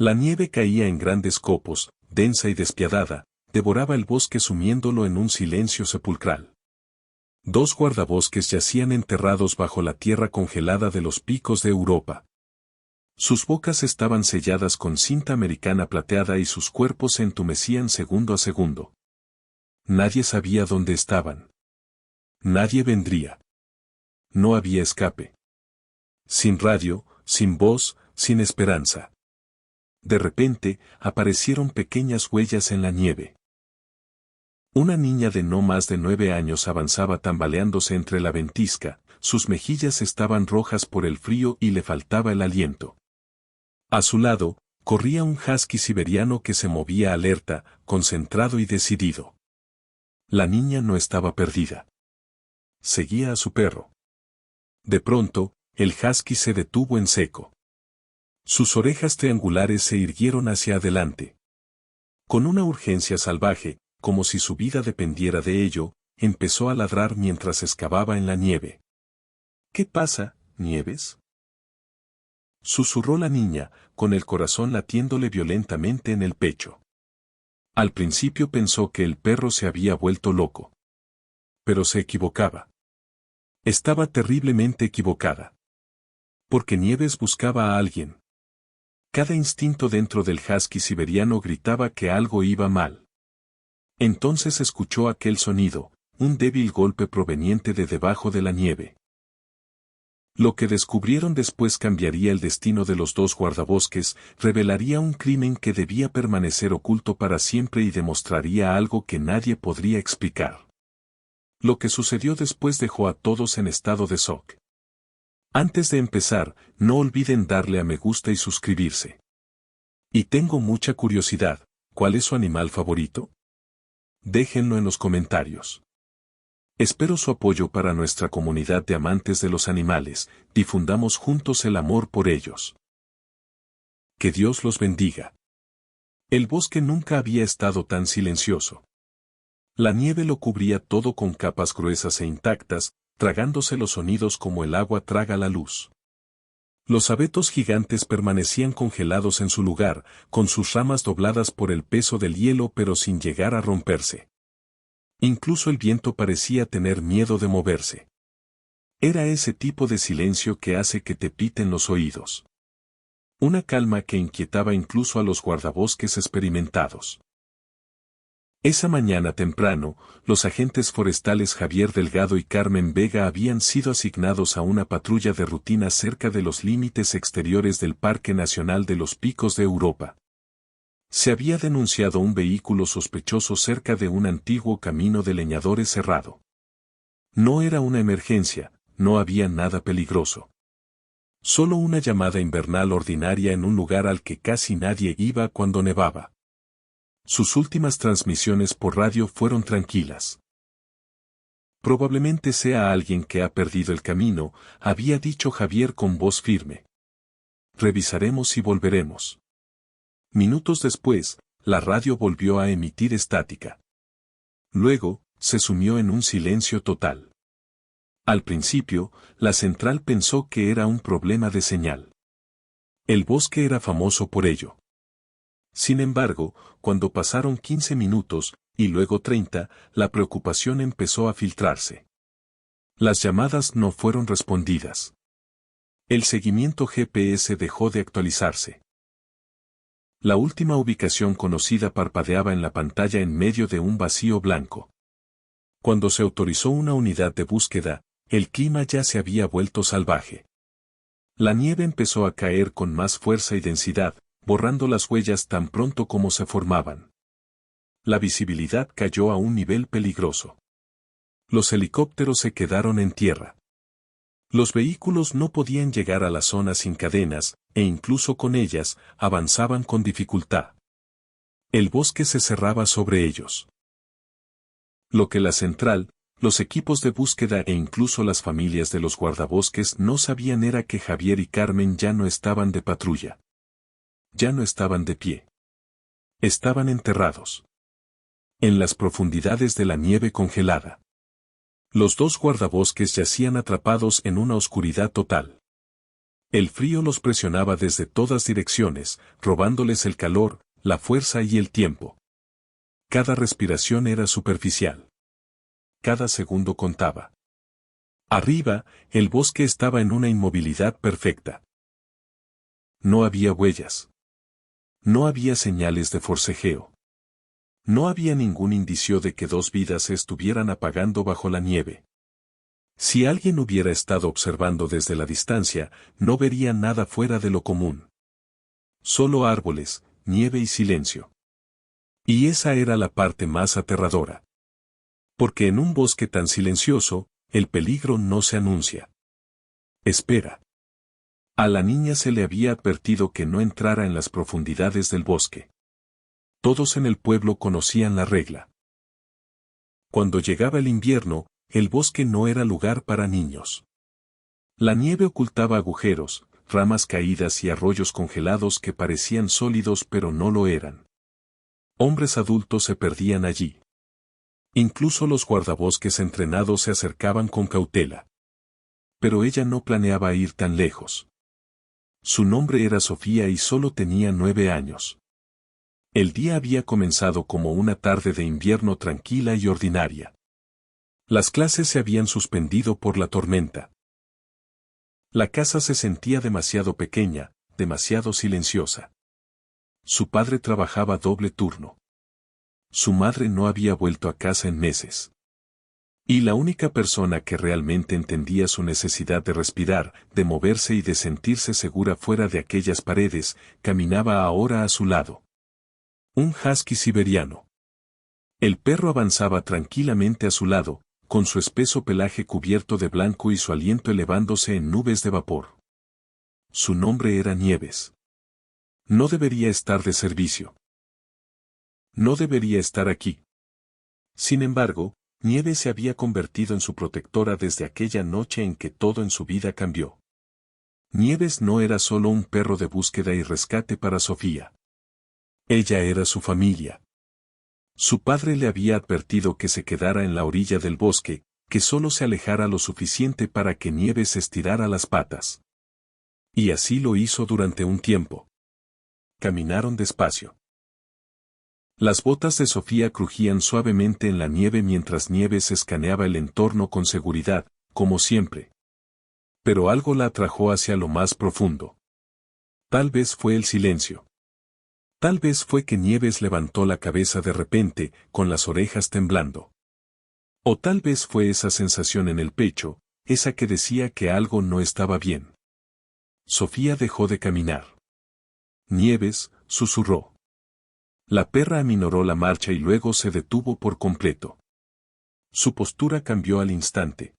La nieve caía en grandes copos, densa y despiadada, devoraba el bosque sumiéndolo en un silencio sepulcral. Dos guardabosques yacían enterrados bajo la tierra congelada de los picos de Europa. Sus bocas estaban selladas con cinta americana plateada y sus cuerpos se entumecían segundo a segundo. Nadie sabía dónde estaban. Nadie vendría. No había escape. Sin radio, sin voz, sin esperanza. De repente, aparecieron pequeñas huellas en la nieve. Una niña de no más de 9 años avanzaba tambaleándose entre la ventisca, sus mejillas estaban rojas por el frío y le faltaba el aliento. A su lado, corría un husky siberiano que se movía alerta, concentrado y decidido. La niña no estaba perdida. Seguía a su perro. De pronto, el husky se detuvo en seco. Sus orejas triangulares se irguieron hacia adelante. Con una urgencia salvaje, como si su vida dependiera de ello, empezó a ladrar mientras excavaba en la nieve. ¿Qué pasa, Nieves? Susurró la niña, con el corazón latiéndole violentamente en el pecho. Al principio pensó que el perro se había vuelto loco. Pero se equivocaba. Estaba terriblemente equivocada. Porque Nieves buscaba a alguien. Cada instinto dentro del husky siberiano gritaba que algo iba mal. Entonces escuchó aquel sonido, un débil golpe proveniente de debajo de la nieve. Lo que descubrieron después cambiaría el destino de los dos guardabosques, revelaría un crimen que debía permanecer oculto para siempre y demostraría algo que nadie podría explicar. Lo que sucedió después dejó a todos en estado de shock. Antes de empezar, no olviden darle a me gusta y suscribirse. Y tengo mucha curiosidad, ¿cuál es su animal favorito? Déjenlo en los comentarios. Espero su apoyo para nuestra comunidad de amantes de los animales, difundamos juntos el amor por ellos. Que Dios los bendiga. El bosque nunca había estado tan silencioso. La nieve lo cubría todo con capas gruesas e intactas, tragándose los sonidos como el agua traga la luz. Los abetos gigantes permanecían congelados en su lugar, con sus ramas dobladas por el peso del hielo pero sin llegar a romperse. Incluso el viento parecía tener miedo de moverse. Era ese tipo de silencio que hace que te piten los oídos. Una calma que inquietaba incluso a los guardabosques experimentados. Esa mañana temprano, los agentes forestales Javier Delgado y Carmen Vega habían sido asignados a una patrulla de rutina cerca de los límites exteriores del Parque Nacional de los Picos de Europa. Se había denunciado un vehículo sospechoso cerca de un antiguo camino de leñadores cerrado. No era una emergencia, no había nada peligroso. Solo una llamada invernal ordinaria en un lugar al que casi nadie iba cuando nevaba. Sus últimas transmisiones por radio fueron tranquilas. Probablemente sea alguien que ha perdido el camino, había dicho Javier con voz firme. Revisaremos y volveremos. Minutos después, la radio volvió a emitir estática. Luego, se sumió en un silencio total. Al principio, la central pensó que era un problema de señal. El bosque era famoso por ello. Sin embargo, cuando pasaron 15 minutos, y luego 30, la preocupación empezó a filtrarse. Las llamadas no fueron respondidas. El seguimiento GPS dejó de actualizarse. La última ubicación conocida parpadeaba en la pantalla en medio de un vacío blanco. Cuando se autorizó una unidad de búsqueda, el clima ya se había vuelto salvaje. La nieve empezó a caer con más fuerza y densidad, borrando las huellas tan pronto como se formaban. La visibilidad cayó a un nivel peligroso. Los helicópteros se quedaron en tierra. Los vehículos no podían llegar a la zona sin cadenas, e incluso con ellas, avanzaban con dificultad. El bosque se cerraba sobre ellos. Lo que la central, los equipos de búsqueda e incluso las familias de los guardabosques no sabían era que Javier y Carmen ya no estaban de patrulla. Ya no estaban de pie. Estaban enterrados. En las profundidades de la nieve congelada. Los dos guardabosques yacían atrapados en una oscuridad total. El frío los presionaba desde todas direcciones, robándoles el calor, la fuerza y el tiempo. Cada respiración era superficial. Cada segundo contaba. Arriba, el bosque estaba en una inmovilidad perfecta. No había huellas. No había señales de forcejeo. No había ningún indicio de que dos vidas se estuvieran apagando bajo la nieve. Si alguien hubiera estado observando desde la distancia, no vería nada fuera de lo común. Solo árboles, nieve y silencio. Y esa era la parte más aterradora. Porque en un bosque tan silencioso, el peligro no se anuncia. Espera. A la niña se le había advertido que no entrara en las profundidades del bosque. Todos en el pueblo conocían la regla. Cuando llegaba el invierno, el bosque no era lugar para niños. La nieve ocultaba agujeros, ramas caídas y arroyos congelados que parecían sólidos pero no lo eran. Hombres adultos se perdían allí. Incluso los guardabosques entrenados se acercaban con cautela. Pero ella no planeaba ir tan lejos. Su nombre era Sofía y solo tenía 9 años. El día había comenzado como una tarde de invierno tranquila y ordinaria. Las clases se habían suspendido por la tormenta. La casa se sentía demasiado pequeña, demasiado silenciosa. Su padre trabajaba doble turno. Su madre no había vuelto a casa en meses. Y la única persona que realmente entendía su necesidad de respirar, de moverse y de sentirse segura fuera de aquellas paredes, caminaba ahora a su lado. Un husky siberiano. El perro avanzaba tranquilamente a su lado, con su espeso pelaje cubierto de blanco y su aliento elevándose en nubes de vapor. Su nombre era Nieves. No debería estar de servicio. No debería estar aquí. Sin embargo, Nieves se había convertido en su protectora desde aquella noche en que todo en su vida cambió. Nieves no era solo un perro de búsqueda y rescate para Sofía. Ella era su familia. Su padre le había advertido que se quedara en la orilla del bosque, que solo se alejara lo suficiente para que Nieves estirara las patas. Y así lo hizo durante un tiempo. Caminaron despacio. Las botas de Sofía crujían suavemente en la nieve mientras Nieves escaneaba el entorno con seguridad, como siempre. Pero algo la atrajo hacia lo más profundo. Tal vez fue el silencio. Tal vez fue que Nieves levantó la cabeza de repente, con las orejas temblando. O tal vez fue esa sensación en el pecho, esa que decía que algo no estaba bien. Sofía dejó de caminar. Nieves, susurró. La perra aminoró la marcha y luego se detuvo por completo. Su postura cambió al instante.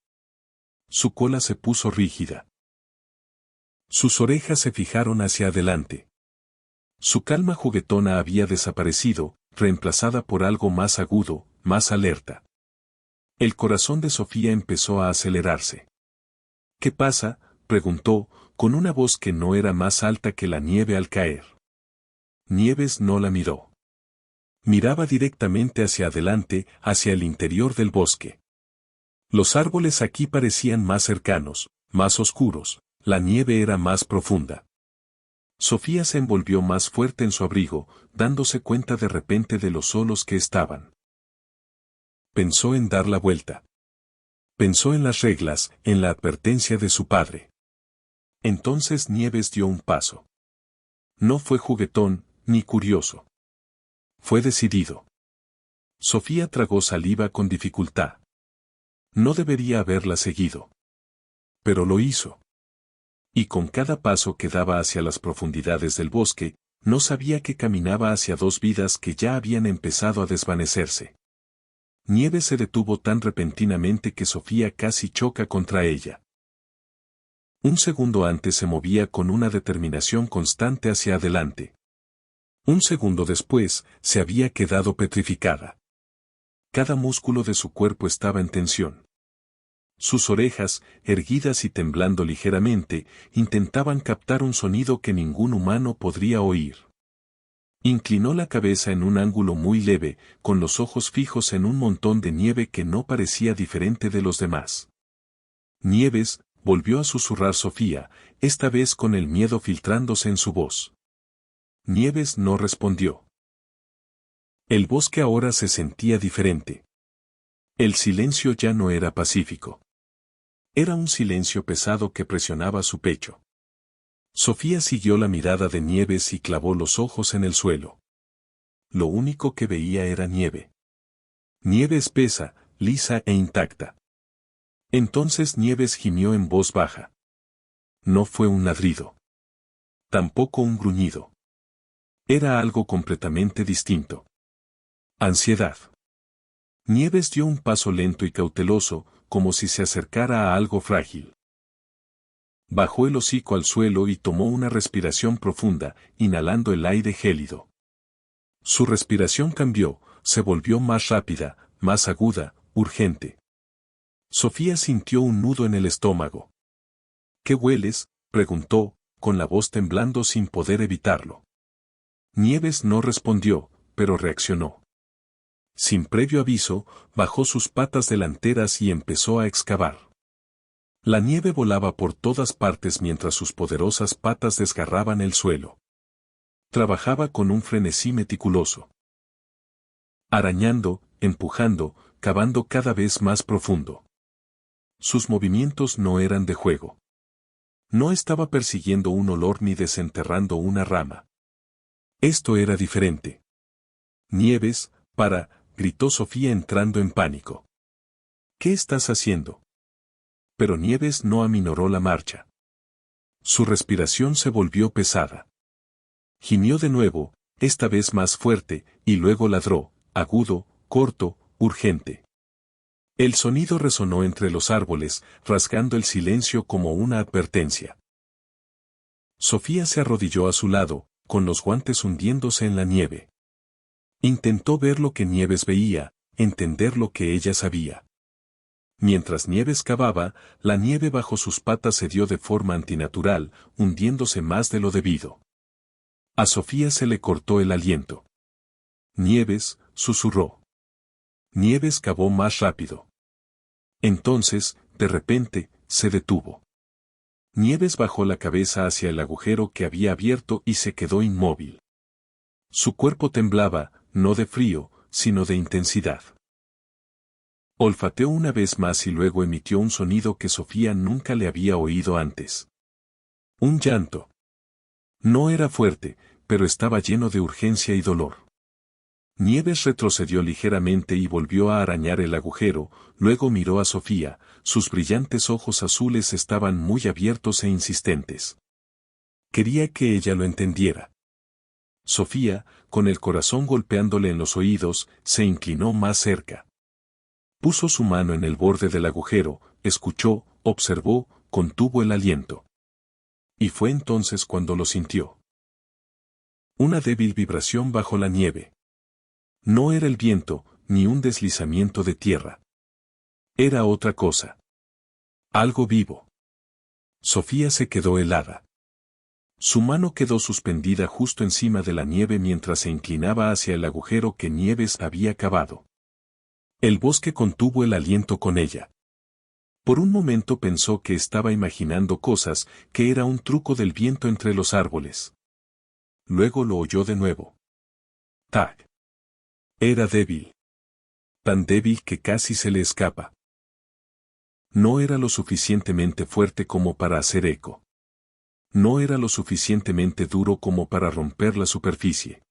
Su cola se puso rígida. Sus orejas se fijaron hacia adelante. Su calma juguetona había desaparecido, reemplazada por algo más agudo, más alerta. El corazón de Sofía empezó a acelerarse. ¿Qué pasa?, preguntó, con una voz que no era más alta que la nieve al caer. Nieves no la miró. Miraba directamente hacia adelante, hacia el interior del bosque. Los árboles aquí parecían más cercanos, más oscuros, la nieve era más profunda. Sofía se envolvió más fuerte en su abrigo, dándose cuenta de repente de lo solos que estaban. Pensó en dar la vuelta. Pensó en las reglas, en la advertencia de su padre. Entonces Nieves dio un paso. No fue juguetón, ni curioso. Fue decidido. Sofía tragó saliva con dificultad. No debería haberla seguido. Pero lo hizo. Y con cada paso que daba hacia las profundidades del bosque, no sabía que caminaba hacia dos vidas que ya habían empezado a desvanecerse. Nieves se detuvo tan repentinamente que Sofía casi choca contra ella. Un segundo antes se movía con una determinación constante hacia adelante. Un segundo después, se había quedado petrificada. Cada músculo de su cuerpo estaba en tensión. Sus orejas, erguidas y temblando ligeramente, intentaban captar un sonido que ningún humano podría oír. Inclinó la cabeza en un ángulo muy leve, con los ojos fijos en un montón de nieve que no parecía diferente de los demás. Nieves, volvió a susurrar Sofía, esta vez con el miedo filtrándose en su voz. Nieves no respondió. El bosque ahora se sentía diferente. El silencio ya no era pacífico. Era un silencio pesado que presionaba su pecho. Sofía siguió la mirada de Nieves y clavó los ojos en el suelo. Lo único que veía era nieve. Nieve espesa, lisa e intacta. Entonces Nieves gimió en voz baja. No fue un ladrido. Tampoco un gruñido. Era algo completamente distinto. Ansiedad. Nieves dio un paso lento y cauteloso, como si se acercara a algo frágil. Bajó el hocico al suelo y tomó una respiración profunda, inhalando el aire gélido. Su respiración cambió, se volvió más rápida, más aguda, urgente. Sofía sintió un nudo en el estómago. ¿Qué hueles?, preguntó, con la voz temblando sin poder evitarlo. Nieves no respondió, pero reaccionó. Sin previo aviso, bajó sus patas delanteras y empezó a excavar. La nieve volaba por todas partes mientras sus poderosas patas desgarraban el suelo. Trabajaba con un frenesí meticuloso. Arañando, empujando, cavando cada vez más profundo. Sus movimientos no eran de juego. No estaba persiguiendo un olor ni desenterrando una rama. Esto era diferente. Nieves, gritó Sofía entrando en pánico. ¿Qué estás haciendo? Pero Nieves no aminoró la marcha. Su respiración se volvió pesada. Gimió de nuevo, esta vez más fuerte, y luego ladró, agudo, corto, urgente. El sonido resonó entre los árboles, rasgando el silencio como una advertencia. Sofía se arrodilló a su lado, con los guantes hundiéndose en la nieve. Intentó ver lo que Nieves veía, entender lo que ella sabía. Mientras Nieves cavaba, la nieve bajo sus patas cedió de forma antinatural, hundiéndose más de lo debido. A Sofía se le cortó el aliento. Nieves, susurró. Nieves cavó más rápido. Entonces, de repente, se detuvo. Nieves bajó la cabeza hacia el agujero que había abierto y se quedó inmóvil. Su cuerpo temblaba, no de frío, sino de intensidad. Olfateó una vez más y luego emitió un sonido que Sofía nunca le había oído antes. Un llanto. No era fuerte, pero estaba lleno de urgencia y dolor. Nieves retrocedió ligeramente y volvió a arañar el agujero, luego miró a Sofía, sus brillantes ojos azules estaban muy abiertos e insistentes. Quería que ella lo entendiera. Sofía, con el corazón golpeándole en los oídos, se inclinó más cerca. Puso su mano en el borde del agujero, escuchó, observó, contuvo el aliento. Y fue entonces cuando lo sintió. Una débil vibración bajo la nieve. No era el viento, ni un deslizamiento de tierra. Era otra cosa. Algo vivo. Sofía se quedó helada. Su mano quedó suspendida justo encima de la nieve mientras se inclinaba hacia el agujero que Nieves había cavado. El bosque contuvo el aliento con ella. Por un momento pensó que estaba imaginando cosas, que era un truco del viento entre los árboles. Luego lo oyó de nuevo. ¡Tac! Era débil. Tan débil que casi se le escapa. No era lo suficientemente fuerte como para hacer eco. No era lo suficientemente duro como para romper la superficie.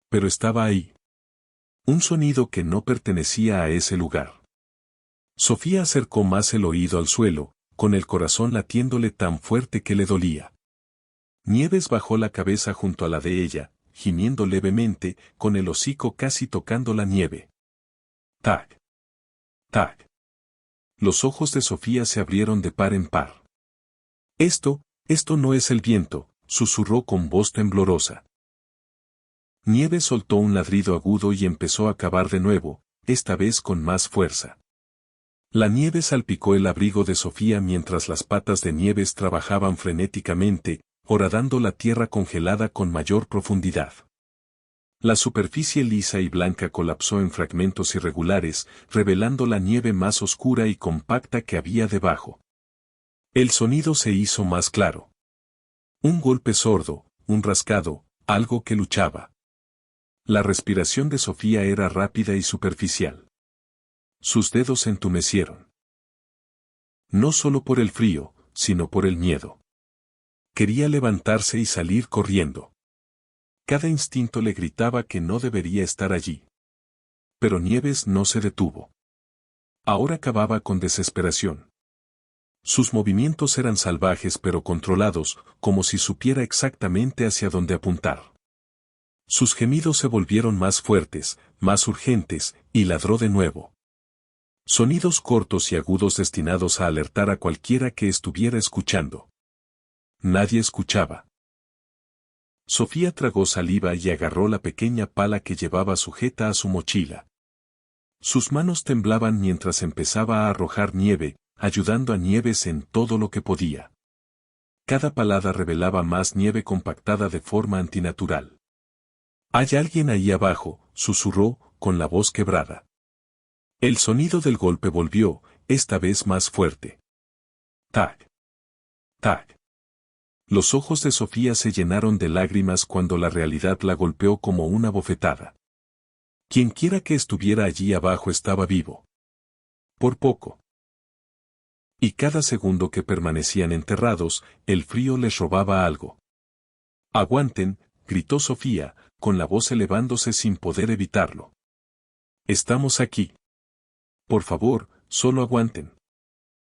Pero estaba ahí. Un sonido que no pertenecía a ese lugar. Sofía acercó más el oído al suelo, con el corazón latiéndole tan fuerte que le dolía. Nieves bajó la cabeza junto a la de ella, gimiendo levemente, con el hocico casi tocando la nieve. ¡Tac! ¡Tac! Los ojos de Sofía se abrieron de par en par. Esto no es el viento, susurró con voz temblorosa. Nieves soltó un ladrido agudo y empezó a cavar de nuevo, esta vez con más fuerza. La nieve salpicó el abrigo de Sofía mientras las patas de Nieves trabajaban frenéticamente, horadando la tierra congelada con mayor profundidad. La superficie lisa y blanca colapsó en fragmentos irregulares, revelando la nieve más oscura y compacta que había debajo. El sonido se hizo más claro. Un golpe sordo, un rascado, algo que luchaba. La respiración de Sofía era rápida y superficial. Sus dedos se entumecieron. No solo por el frío, sino por el miedo. Quería levantarse y salir corriendo. Cada instinto le gritaba que no debería estar allí. Pero Nieves no se detuvo. Ahora cavaba con desesperación. Sus movimientos eran salvajes pero controlados, como si supiera exactamente hacia dónde apuntar. Sus gemidos se volvieron más fuertes, más urgentes, y ladró de nuevo. Sonidos cortos y agudos destinados a alertar a cualquiera que estuviera escuchando. Nadie escuchaba. Sofía tragó saliva y agarró la pequeña pala que llevaba sujeta a su mochila. Sus manos temblaban mientras empezaba a arrojar nieve, ayudando a Nieves en todo lo que podía. Cada palada revelaba más nieve compactada de forma antinatural. «Hay alguien ahí abajo», susurró, con la voz quebrada. El sonido del golpe volvió, esta vez más fuerte. Tac. Tac. Los ojos de Sofía se llenaron de lágrimas cuando la realidad la golpeó como una bofetada. Quienquiera que estuviera allí abajo estaba vivo. Por poco. Y cada segundo que permanecían enterrados, el frío les robaba algo. «Aguanten», gritó Sofía, con la voz elevándose sin poder evitarlo. «Estamos aquí. Por favor, solo aguanten».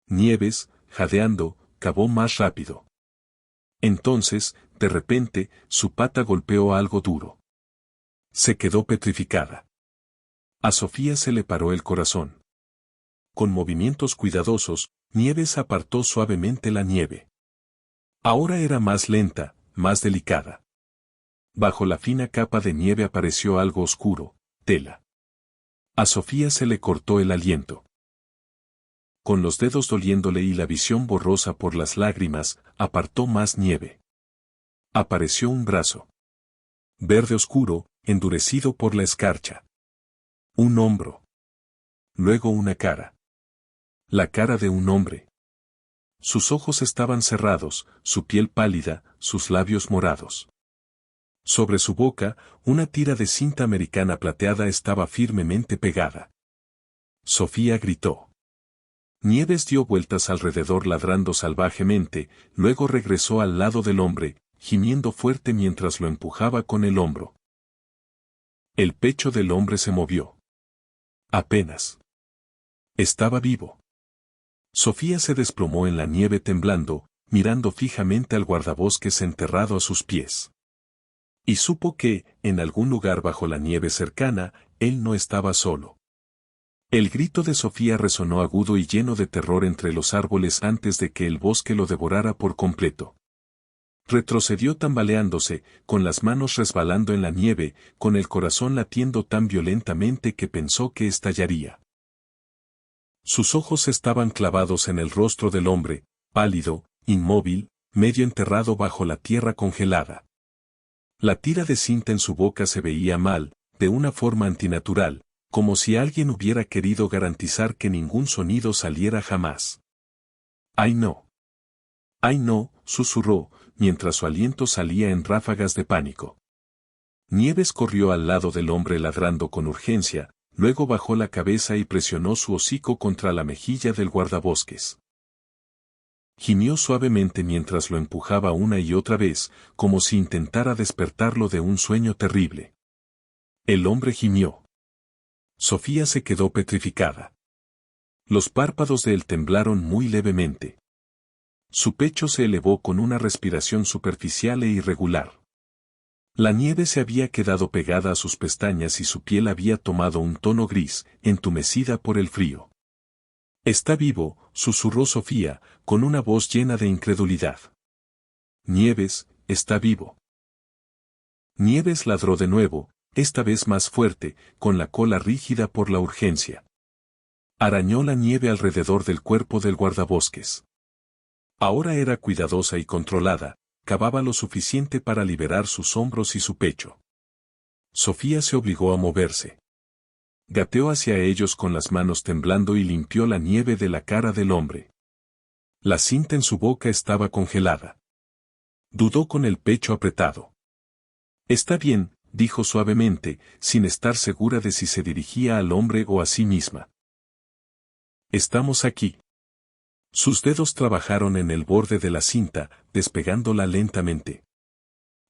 Nieves, jadeando, cavó más rápido. Entonces, de repente, su pata golpeó algo duro. Se quedó petrificada. A Sofía se le paró el corazón. Con movimientos cuidadosos, Nieves apartó suavemente la nieve. Ahora era más lenta, más delicada. Bajo la fina capa de nieve apareció algo oscuro, tela. A Sofía se le cortó el aliento. Con los dedos doliéndole y la visión borrosa por las lágrimas, apartó más nieve. Apareció un brazo. Verde oscuro, endurecido por la escarcha. Un hombro. Luego una cara. La cara de un hombre. Sus ojos estaban cerrados, su piel pálida, sus labios morados. Sobre su boca, una tira de cinta americana plateada estaba firmemente pegada. Sofía gritó. Nieves dio vueltas alrededor ladrando salvajemente, luego regresó al lado del hombre, gimiendo fuerte mientras lo empujaba con el hombro. El pecho del hombre se movió. Apenas. Estaba vivo. Sofía se desplomó en la nieve temblando, mirando fijamente al guardabosques enterrado a sus pies. Y supo que, en algún lugar bajo la nieve cercana, él no estaba solo. El grito de Sofía resonó agudo y lleno de terror entre los árboles antes de que el bosque lo devorara por completo. Retrocedió tambaleándose, con las manos resbalando en la nieve, con el corazón latiendo tan violentamente que pensó que estallaría. Sus ojos estaban clavados en el rostro del hombre, pálido, inmóvil, medio enterrado bajo la tierra congelada. La tira de cinta en su boca se veía mal, de una forma antinatural, como si alguien hubiera querido garantizar que ningún sonido saliera jamás. «¡Ay no! ¡Ay no!», susurró, mientras su aliento salía en ráfagas de pánico. Nieves corrió al lado del hombre ladrando con urgencia, luego bajó la cabeza y presionó su hocico contra la mejilla del guardabosques. Gimió suavemente mientras lo empujaba una y otra vez, como si intentara despertarlo de un sueño terrible. El hombre gimió. Sofía se quedó petrificada. Los párpados de él temblaron muy levemente. Su pecho se elevó con una respiración superficial e irregular. La nieve se había quedado pegada a sus pestañas y su piel había tomado un tono gris, entumecida por el frío. «Está vivo», susurró Sofía, con una voz llena de incredulidad. «Nieves, está vivo». Nieves ladró de nuevo, esta vez más fuerte, con la cola rígida por la urgencia. Arañó la nieve alrededor del cuerpo del guardabosques. Ahora era cuidadosa y controlada, cavaba lo suficiente para liberar sus hombros y su pecho. Sofía se obligó a moverse. Gateó hacia ellos con las manos temblando y limpió la nieve de la cara del hombre. La cinta en su boca estaba congelada. Dudó con el pecho apretado. Está bien, dijo suavemente, sin estar segura de si se dirigía al hombre o a sí misma. Estamos aquí. Sus dedos trabajaron en el borde de la cinta, despegándola lentamente.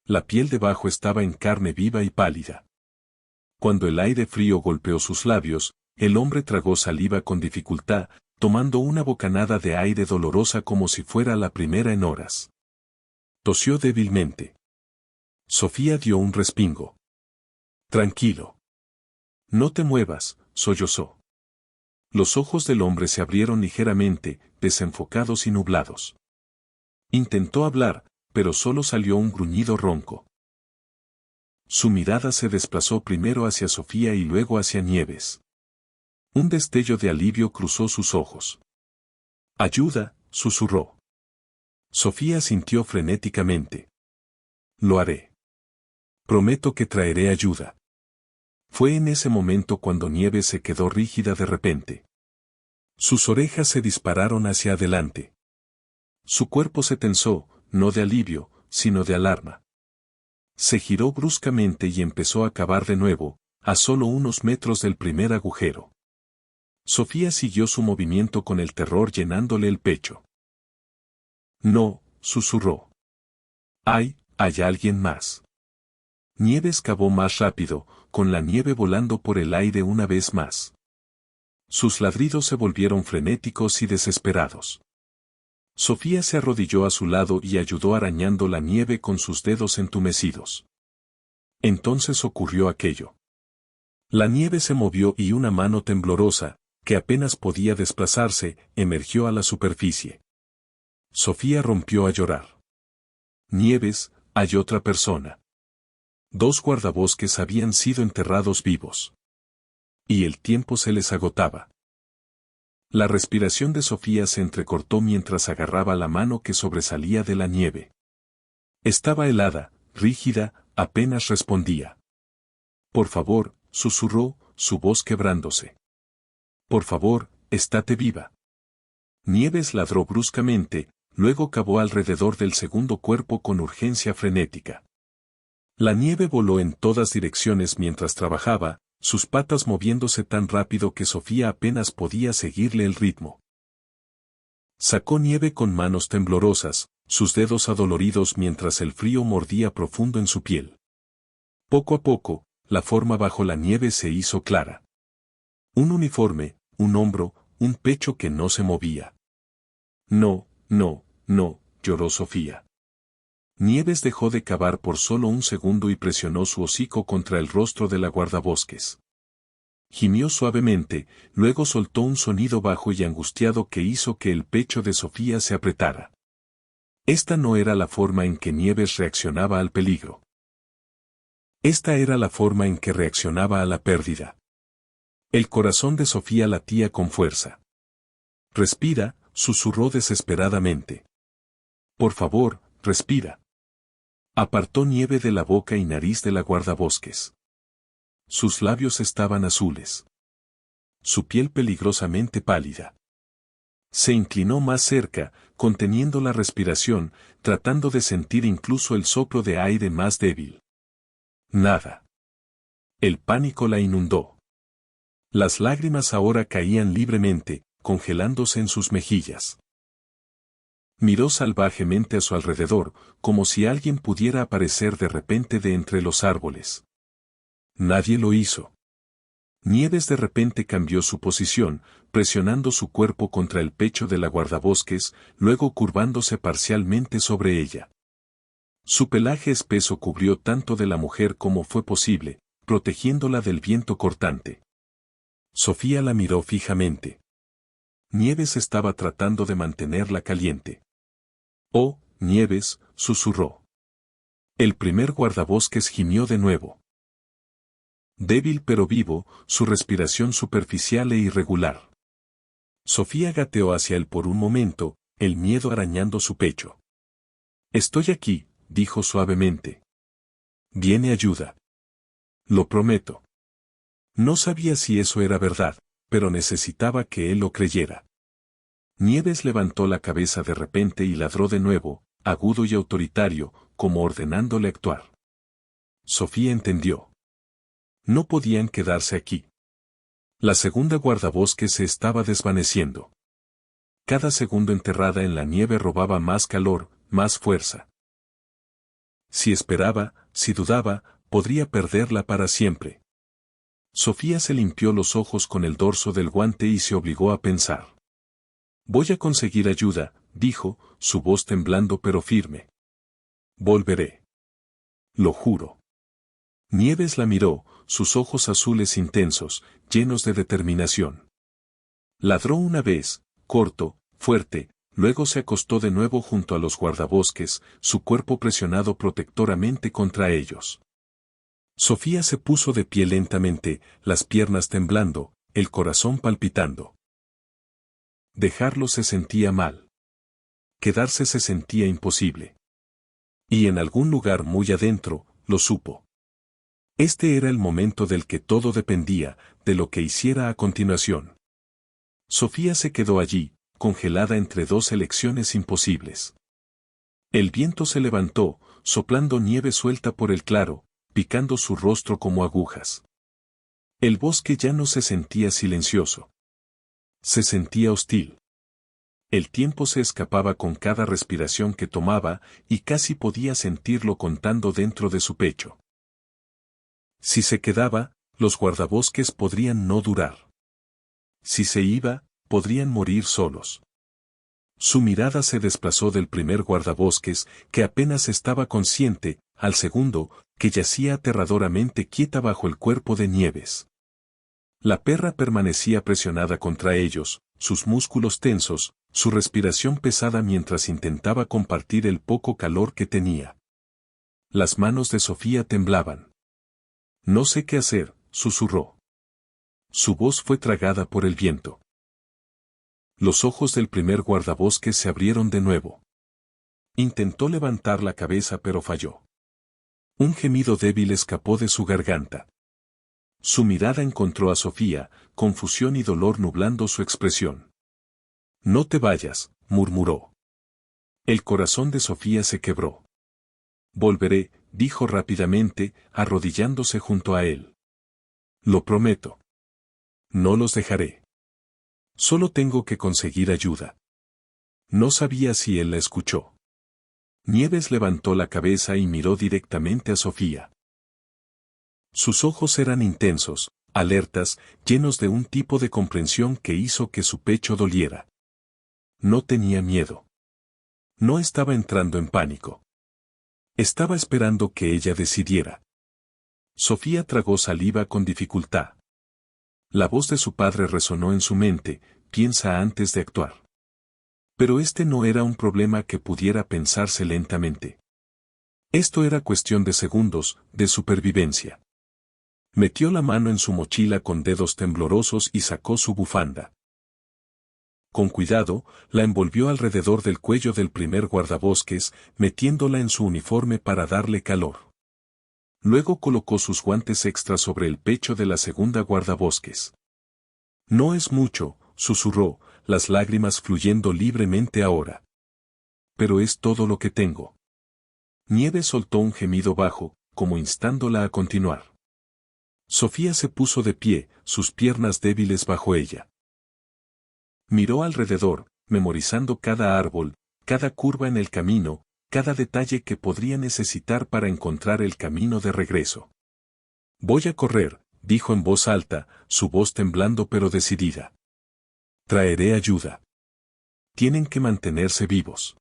La piel debajo estaba en carne viva y pálida. Cuando el aire frío golpeó sus labios, el hombre tragó saliva con dificultad, tomando una bocanada de aire dolorosa como si fuera la primera en horas. Tosió débilmente. Sofía dio un respingo. Tranquilo. No te muevas, sollozó. Los ojos del hombre se abrieron ligeramente, desenfocados y nublados. Intentó hablar, pero solo salió un gruñido ronco. Su mirada se desplazó primero hacia Sofía y luego hacia Nieves. Un destello de alivio cruzó sus ojos. «Ayuda», susurró. Sofía sintió frenéticamente. «Lo haré. Prometo que traeré ayuda». Fue en ese momento cuando Nieves se quedó rígida de repente. Sus orejas se dispararon hacia adelante. Su cuerpo se tensó, no de alivio, sino de alarma. Se giró bruscamente y empezó a cavar de nuevo, a solo unos metros del primer agujero. Sofía siguió su movimiento con el terror llenándole el pecho. «No», susurró. «Hay alguien más». Nieves cavó más rápido, con la nieve volando por el aire una vez más. Sus ladridos se volvieron frenéticos y desesperados. Sofía se arrodilló a su lado y ayudó arañando la nieve con sus dedos entumecidos. Entonces ocurrió aquello. La nieve se movió y una mano temblorosa, que apenas podía desplazarse, emergió a la superficie. Sofía rompió a llorar. «Nieves, hay otra persona». 2 guardabosques habían sido enterrados vivos. Y el tiempo se les agotaba. La respiración de Sofía se entrecortó mientras agarraba la mano que sobresalía de la nieve. Estaba helada, rígida, apenas respondía. «Por favor», susurró, su voz quebrándose. «Por favor, estate viva». Nieves ladró bruscamente, luego cavó alrededor del segundo cuerpo con urgencia frenética. La nieve voló en todas direcciones mientras trabajaba, sus patas moviéndose tan rápido que Sofía apenas podía seguirle el ritmo. Sacó nieve con manos temblorosas, sus dedos adoloridos mientras el frío mordía profundo en su piel. Poco a poco, la forma bajo la nieve se hizo clara. Un uniforme, un hombro, un pecho que no se movía. «No, no, no», lloró Sofía. Nieves dejó de cavar por solo un segundo y presionó su hocico contra el rostro de la guardabosques. Gimió suavemente, luego soltó un sonido bajo y angustiado que hizo que el pecho de Sofía se apretara. Esta no era la forma en que Nieves reaccionaba al peligro. Esta era la forma en que reaccionaba a la pérdida. El corazón de Sofía latía con fuerza. «Respira», susurró desesperadamente. «Por favor, respira». Apartó nieve de la boca y nariz de la guardabosques. Sus labios estaban azules. Su piel peligrosamente pálida. Se inclinó más cerca, conteniendo la respiración, tratando de sentir incluso el soplo de aire más débil. Nada. El pánico la inundó. Las lágrimas ahora caían libremente, congelándose en sus mejillas. Miró salvajemente a su alrededor, como si alguien pudiera aparecer de repente de entre los árboles. Nadie lo hizo. Nieves de repente cambió su posición, presionando su cuerpo contra el pecho de la guardabosques, luego curvándose parcialmente sobre ella. Su pelaje espeso cubrió tanto de la mujer como fue posible, protegiéndola del viento cortante. Sofía la miró fijamente. Nieves estaba tratando de mantenerla caliente. «Oh, Nieves», susurró. El primer guardabosques gimió de nuevo. Débil pero vivo, su respiración superficial e irregular. Sofía gateó hacia él por un momento, el miedo arañando su pecho. «Estoy aquí», dijo suavemente. «Viene ayuda. Lo prometo». No sabía si eso era verdad, pero necesitaba que él lo creyera. Nieves levantó la cabeza de repente y ladró de nuevo, agudo y autoritario, como ordenándole actuar. Sofía entendió. No podían quedarse aquí. La segunda guardabosques se estaba desvaneciendo. Cada segundo enterrada en la nieve robaba más calor, más fuerza. Si esperaba, si dudaba, podría perderla para siempre. Sofía se limpió los ojos con el dorso del guante y se obligó a pensar. Voy a conseguir ayuda, dijo, su voz temblando pero firme. Volveré. Lo juro. Nieves la miró, sus ojos azules intensos, llenos de determinación. Ladró una vez, corto, fuerte, luego se acostó de nuevo junto a los guardabosques, su cuerpo presionado protectoramente contra ellos. Sofía se puso de pie lentamente, las piernas temblando, el corazón palpitando. Dejarlo se sentía mal. Quedarse se sentía imposible. Y en algún lugar muy adentro, lo supo. Este era el momento del que todo dependía, de lo que hiciera a continuación. Sofía se quedó allí, congelada entre dos elecciones imposibles. El viento se levantó, soplando nieve suelta por el claro, picando su rostro como agujas. El bosque ya no se sentía silencioso. Se sentía hostil. El tiempo se escapaba con cada respiración que tomaba y casi podía sentirlo contando dentro de su pecho. Si se quedaba, los guardabosques podrían no durar. Si se iba, podrían morir solos. Su mirada se desplazó del primer guardabosques, que apenas estaba consciente, al segundo, que yacía aterradoramente quieta bajo el cuerpo de Nieves. La perra permanecía presionada contra ellos, sus músculos tensos, su respiración pesada mientras intentaba compartir el poco calor que tenía. Las manos de Sofía temblaban. No sé qué hacer, susurró. Su voz fue tragada por el viento. Los ojos del primer guardabosques se abrieron de nuevo. Intentó levantar la cabeza pero falló. Un gemido débil escapó de su garganta. Su mirada encontró a Sofía, confusión y dolor nublando su expresión. No te vayas, murmuró. El corazón de Sofía se quebró. Volveré, dijo rápidamente, arrodillándose junto a él. Lo prometo. No los dejaré. Solo tengo que conseguir ayuda. No sabía si él la escuchó. Nieves levantó la cabeza y miró directamente a Sofía. Sus ojos eran intensos, alertas, llenos de un tipo de comprensión que hizo que su pecho doliera. No tenía miedo. No estaba entrando en pánico. Estaba esperando que ella decidiera. Sofía tragó saliva con dificultad. La voz de su padre resonó en su mente, piensa antes de actuar. Pero este no era un problema que pudiera pensarse lentamente. Esto era cuestión de segundos, de supervivencia. Metió la mano en su mochila con dedos temblorosos y sacó su bufanda. Con cuidado, la envolvió alrededor del cuello del primer guardabosques, metiéndola en su uniforme para darle calor. Luego colocó sus guantes extra sobre el pecho de la segunda guardabosques. No es mucho, susurró, las lágrimas fluyendo libremente ahora. Pero es todo lo que tengo. Nieves soltó un gemido bajo, como instándola a continuar. Sofía se puso de pie, sus piernas débiles bajo ella. Miró alrededor, memorizando cada árbol, cada curva en el camino, cada detalle que podría necesitar para encontrar el camino de regreso. Voy a correr, dijo en voz alta, su voz temblando pero decidida. Traeré ayuda. Tienen que mantenerse vivos.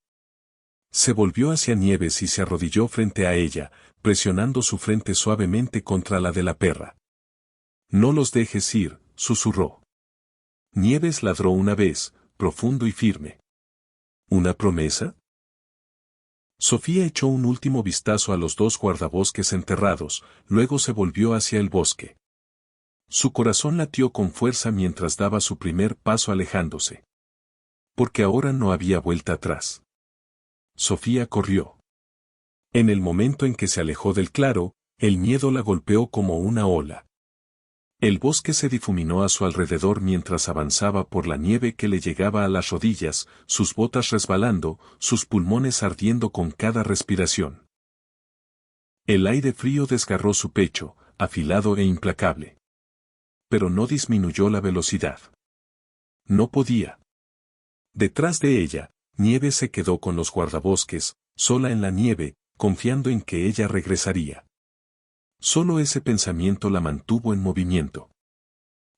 Se volvió hacia Nieves y se arrodilló frente a ella, presionando su frente suavemente contra la de la perra. No los dejes ir, susurró. Nieves ladró una vez, profundo y firme. ¿Una promesa? Sofía echó un último vistazo a los dos guardabosques enterrados, luego se volvió hacia el bosque. Su corazón latió con fuerza mientras daba su primer paso alejándose. Porque ahora no había vuelta atrás. Sofía corrió. En el momento en que se alejó del claro, el miedo la golpeó como una ola. El bosque se difuminó a su alrededor mientras avanzaba por la nieve que le llegaba a las rodillas, sus botas resbalando, sus pulmones ardiendo con cada respiración. El aire frío desgarró su pecho, afilado e implacable. Pero no disminuyó la velocidad. No podía. Detrás de ella, Nieve se quedó con los guardabosques, sola en la nieve, confiando en que ella regresaría. Solo ese pensamiento la mantuvo en movimiento.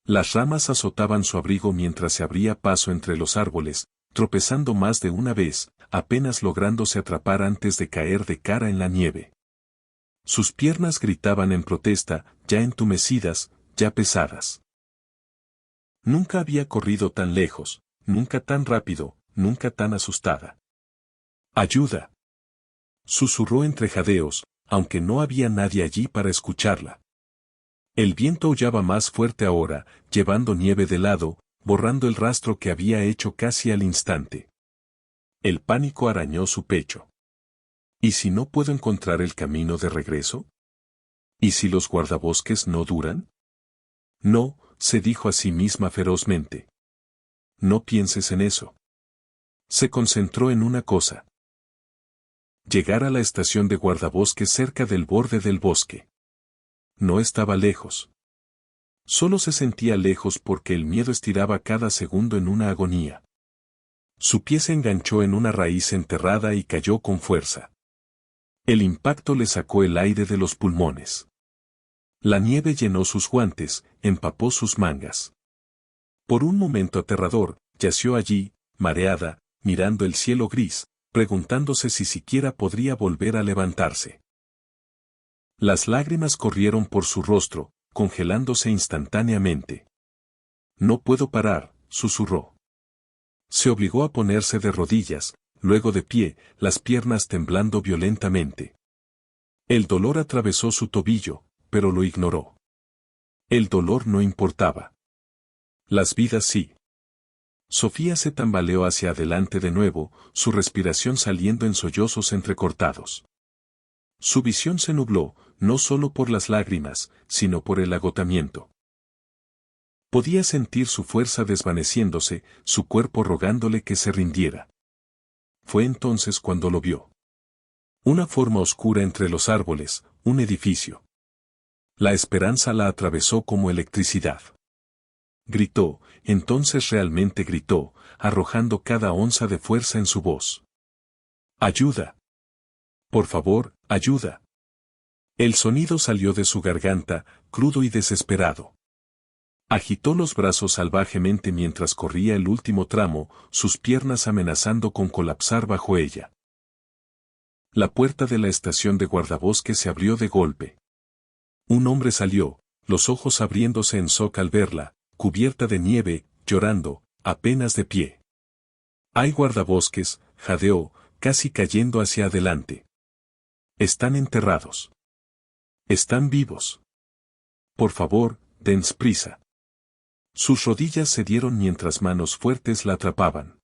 Las ramas azotaban su abrigo mientras se abría paso entre los árboles, tropezando más de una vez, apenas lográndose atrapar antes de caer de cara en la nieve. Sus piernas gritaban en protesta, ya entumecidas, ya pesadas. Nunca había corrido tan lejos, nunca tan rápido, nunca tan asustada. ¡Ayuda!, susurró entre jadeos, aunque no había nadie allí para escucharla. El viento aullaba más fuerte ahora, llevando nieve de lado, borrando el rastro que había hecho casi al instante. El pánico arañó su pecho. ¿Y si no puedo encontrar el camino de regreso? ¿Y si los guardabosques no duran? No, se dijo a sí misma ferozmente. No pienses en eso. Se concentró en una cosa. Llegar a la estación de guardabosques cerca del borde del bosque. No estaba lejos. Solo se sentía lejos porque el miedo estiraba cada segundo en una agonía. Su pie se enganchó en una raíz enterrada y cayó con fuerza. El impacto le sacó el aire de los pulmones. La nieve llenó sus guantes, empapó sus mangas. Por un momento aterrador, yació allí, mareada, mirando el cielo gris, preguntándose si siquiera podría volver a levantarse. Las lágrimas corrieron por su rostro, congelándose instantáneamente. No puedo parar, susurró. Se obligó a ponerse de rodillas, luego de pie, las piernas temblando violentamente. El dolor atravesó su tobillo, pero lo ignoró. El dolor no importaba. Las vidas sí. Sofía se tambaleó hacia adelante de nuevo, su respiración saliendo en sollozos entrecortados. Su visión se nubló, no solo por las lágrimas, sino por el agotamiento. Podía sentir su fuerza desvaneciéndose, su cuerpo rogándole que se rindiera. Fue entonces cuando lo vio. Una forma oscura entre los árboles, un edificio. La esperanza la atravesó como electricidad. Gritó, entonces realmente gritó, arrojando cada onza de fuerza en su voz. ¡Ayuda! Por favor, ayuda. El sonido salió de su garganta, crudo y desesperado. Agitó los brazos salvajemente mientras corría el último tramo, sus piernas amenazando con colapsar bajo ella. La puerta de la estación de guardabosques se abrió de golpe. Un hombre salió, los ojos abriéndose en shock al verla, cubierta de nieve, llorando, apenas de pie. «Hay guardabosques», jadeó, casi cayendo hacia adelante. «Están enterrados. Están vivos. Por favor, den prisa». Sus rodillas cedieron mientras manos fuertes la atrapaban.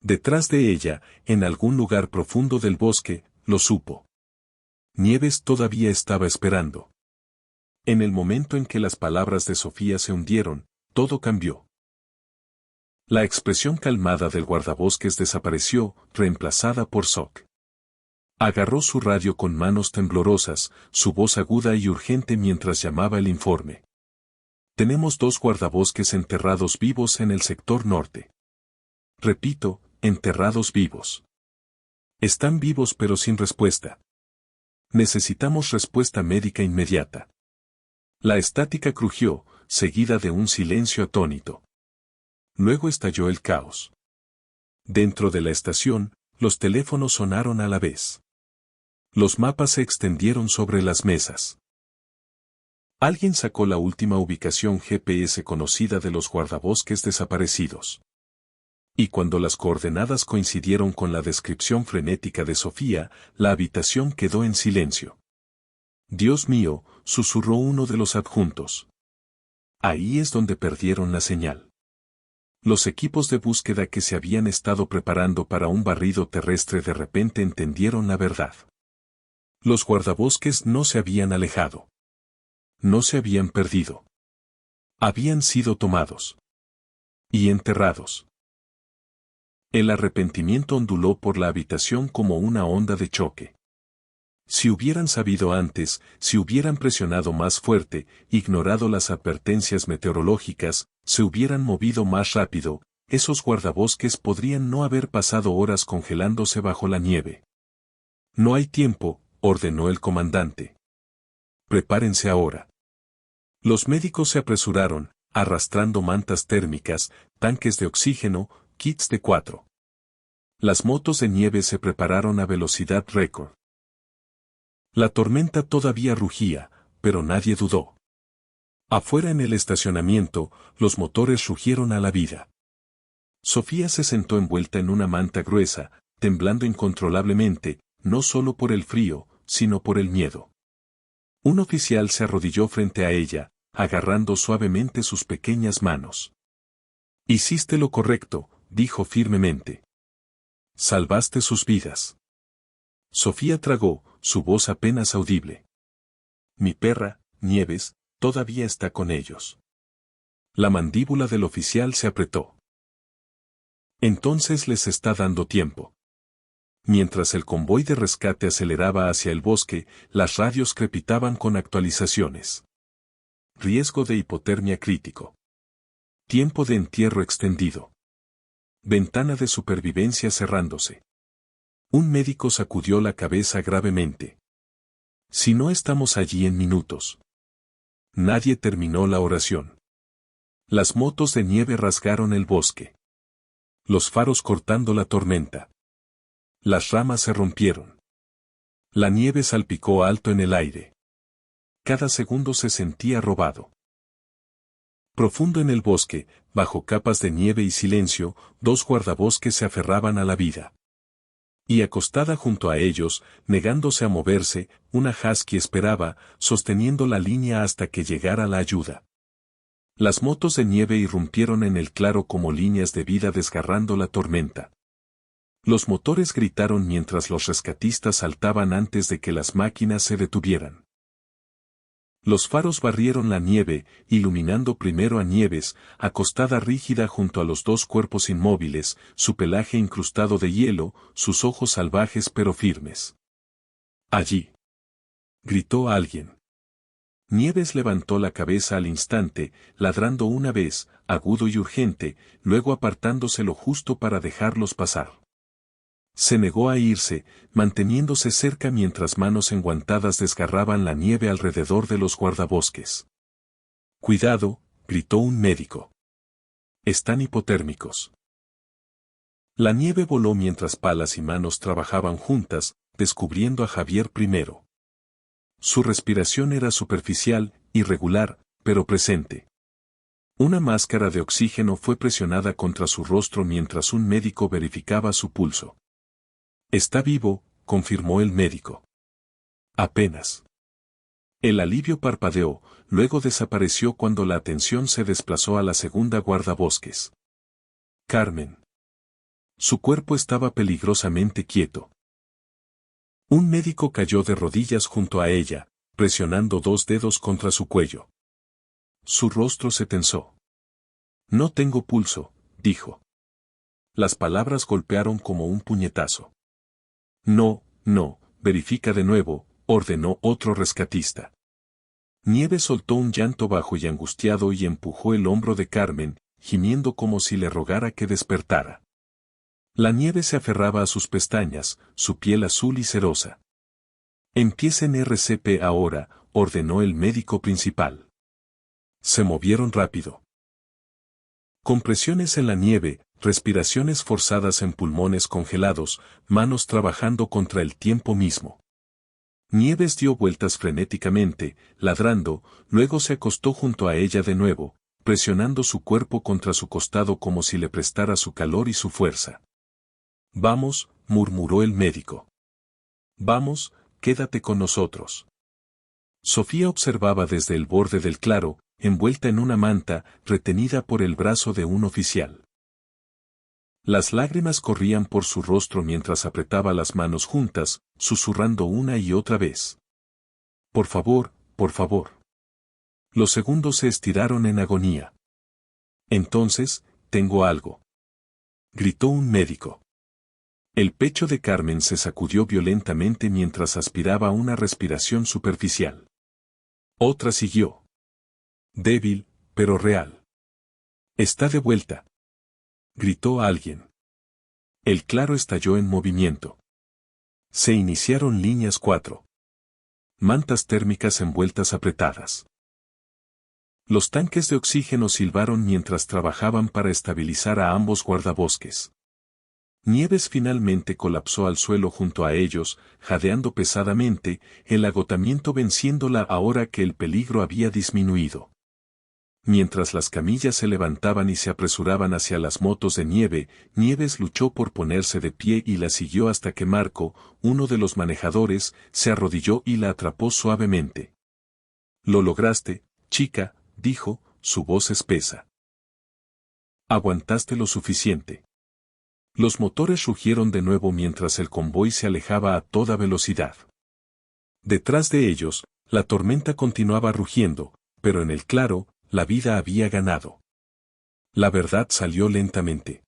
Detrás de ella, en algún lugar profundo del bosque, lo supo. Nieves todavía estaba esperando. En el momento en que las palabras de Sofía se hundieron, todo cambió. La expresión calmada del guardabosques desapareció, reemplazada por shock. Agarró su radio con manos temblorosas, su voz aguda y urgente mientras llamaba el informe. «Tenemos 2 guardabosques enterrados vivos en el sector norte. Repito, enterrados vivos. Están vivos pero sin respuesta. Necesitamos respuesta médica inmediata». La estática crujió, seguida de un silencio atónito. Luego estalló el caos. Dentro de la estación, los teléfonos sonaron a la vez. Los mapas se extendieron sobre las mesas. Alguien sacó la última ubicación GPS conocida de los guardabosques desaparecidos. Y cuando las coordenadas coincidieron con la descripción frenética de Sofía, la habitación quedó en silencio. «Dios mío», susurró uno de los adjuntos. Ahí es donde perdieron la señal. Los equipos de búsqueda que se habían estado preparando para un barrido terrestre de repente entendieron la verdad. Los guardabosques no se habían alejado. No se habían perdido. Habían sido tomados y enterrados. El arrepentimiento onduló por la habitación como una onda de choque. Si hubieran sabido antes, si hubieran presionado más fuerte, ignorado las advertencias meteorológicas, se hubieran movido más rápido, esos guardabosques podrían no haber pasado horas congelándose bajo la nieve. No hay tiempo, ordenó el comandante. Prepárense ahora. Los médicos se apresuraron, arrastrando mantas térmicas, tanques de oxígeno, kits de 4. Las motos de nieve se prepararon a velocidad récord. La tormenta todavía rugía, pero nadie dudó. Afuera en el estacionamiento, los motores rugieron a la vida. Sofía se sentó envuelta en una manta gruesa, temblando incontrolablemente, no solo por el frío, sino por el miedo. Un oficial se arrodilló frente a ella, agarrando suavemente sus pequeñas manos. Hiciste lo correcto, dijo firmemente. Salvaste sus vidas. Sofía tragó, su voz apenas audible. Mi perra, Nieves, todavía está con ellos. La mandíbula del oficial se apretó. Entonces les está dando tiempo. Mientras el convoy de rescate aceleraba hacia el bosque, las radios crepitaban con actualizaciones. Riesgo de hipotermia crítico. Tiempo de entierro extendido. Ventana de supervivencia cerrándose. Un médico sacudió la cabeza gravemente. Si no estamos allí en minutos. Nadie terminó la oración. Las motos de nieve rasgaron el bosque. Los faros cortando la tormenta. Las ramas se rompieron. La nieve salpicó alto en el aire. Cada segundo se sentía robado. Profundo en el bosque, bajo capas de nieve y silencio, dos guardabosques se aferraban a la vida. Y acostada junto a ellos, negándose a moverse, una husky esperaba, sosteniendo la línea hasta que llegara la ayuda. Las motos de nieve irrumpieron en el claro como líneas de vida desgarrando la tormenta. Los motores gritaron mientras los rescatistas saltaban antes de que las máquinas se detuvieran. Los faros barrieron la nieve, iluminando primero a Nieves, acostada rígida junto a los dos cuerpos inmóviles, su pelaje incrustado de hielo, sus ojos salvajes pero firmes. Allí. Gritó alguien. Nieves levantó la cabeza al instante, ladrando una vez, agudo y urgente, luego apartándose lo justo para dejarlos pasar. Se negó a irse, manteniéndose cerca mientras manos enguantadas desgarraban la nieve alrededor de los guardabosques. Cuidado, gritó un médico. Están hipotérmicos. La nieve voló mientras palas y manos trabajaban juntas, descubriendo a Javier primero. Su respiración era superficial, irregular, pero presente. Una máscara de oxígeno fue presionada contra su rostro mientras un médico verificaba su pulso. Está vivo, confirmó el médico. Apenas. El alivio parpadeó, luego desapareció cuando la atención se desplazó a la segunda guardabosques. Carmen. Su cuerpo estaba peligrosamente quieto. Un médico cayó de rodillas junto a ella, presionando dos dedos contra su cuello. Su rostro se tensó. No tengo pulso, dijo. Las palabras golpearon como un puñetazo. No, verifica de nuevo, ordenó otro rescatista. Nieves soltó un llanto bajo y angustiado y empujó el hombro de Carmen, gimiendo como si le rogara que despertara. La nieve se aferraba a sus pestañas, su piel azul y cerosa. Empiecen RCP ahora, ordenó el médico principal. Se movieron rápido. Compresiones en la nieve, respiraciones forzadas en pulmones congelados, manos trabajando contra el tiempo mismo. Nieves dio vueltas frenéticamente, ladrando, luego se acostó junto a ella de nuevo, presionando su cuerpo contra su costado como si le prestara su calor y su fuerza. Vamos, murmuró el médico. Vamos, quédate con nosotros. Sofía observaba desde el borde del claro, envuelta en una manta, retenida por el brazo de un oficial. Las lágrimas corrían por su rostro mientras apretaba las manos juntas, susurrando una y otra vez. Por favor, por favor. Los segundos se estiraron en agonía. Entonces, tengo algo. Gritó un médico. El pecho de Carmen se sacudió violentamente mientras aspiraba una respiración superficial. Otra siguió. Débil, pero real. Está de vuelta. Gritó alguien. El claro estalló en movimiento. Se iniciaron líneas 4. Mantas térmicas envueltas apretadas. Los tanques de oxígeno silbaron mientras trabajaban para estabilizar a ambos guardabosques. Nieves finalmente colapsó al suelo junto a ellos, jadeando pesadamente, el agotamiento venciéndola ahora que el peligro había disminuido. Mientras las camillas se levantaban y se apresuraban hacia las motos de nieve, Nieves luchó por ponerse de pie y la siguió hasta que Marco, uno de los manejadores, se arrodilló y la atrapó suavemente. «Lo lograste, chica», dijo, su voz espesa. «Aguantaste lo suficiente». Los motores rugieron de nuevo mientras el convoy se alejaba a toda velocidad. Detrás de ellos, la tormenta continuaba rugiendo, pero en el claro, la vida había ganado. La verdad salió lentamente.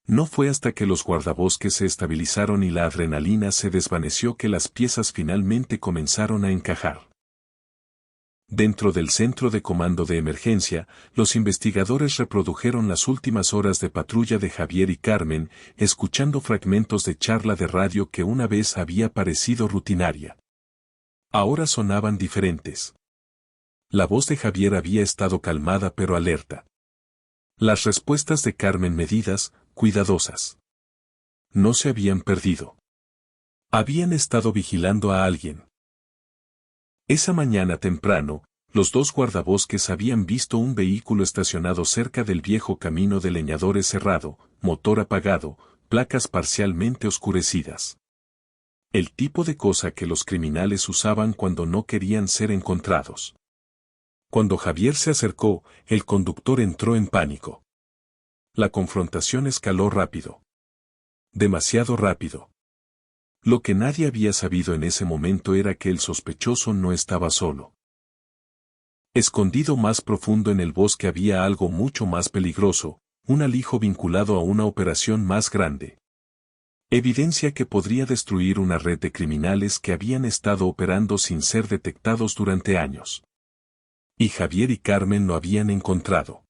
No fue hasta que los guardabosques se estabilizaron y la adrenalina se desvaneció que las piezas finalmente comenzaron a encajar. Dentro del centro de comando de emergencia, los investigadores reprodujeron las últimas horas de patrulla de Javier y Carmen, escuchando fragmentos de charla de radio que una vez había parecido rutinaria. Ahora sonaban diferentes. La voz de Javier había estado calmada pero alerta. Las respuestas de Carmen medidas, cuidadosas. No se habían perdido. Habían estado vigilando a alguien. Esa mañana temprano, los dos guardabosques habían visto un vehículo estacionado cerca del viejo camino de leñadores cerrado, motor apagado, placas parcialmente oscurecidas. El tipo de cosa que los criminales usaban cuando no querían ser encontrados. Cuando Javier se acercó, el conductor entró en pánico. La confrontación escaló rápido. Demasiado rápido. Lo que nadie había sabido en ese momento era que el sospechoso no estaba solo. Escondido más profundo en el bosque había algo mucho más peligroso, un alijo vinculado a una operación más grande. Evidencia que podría destruir una red de criminales que habían estado operando sin ser detectados durante años. Y Javier y Carmen lo habían encontrado.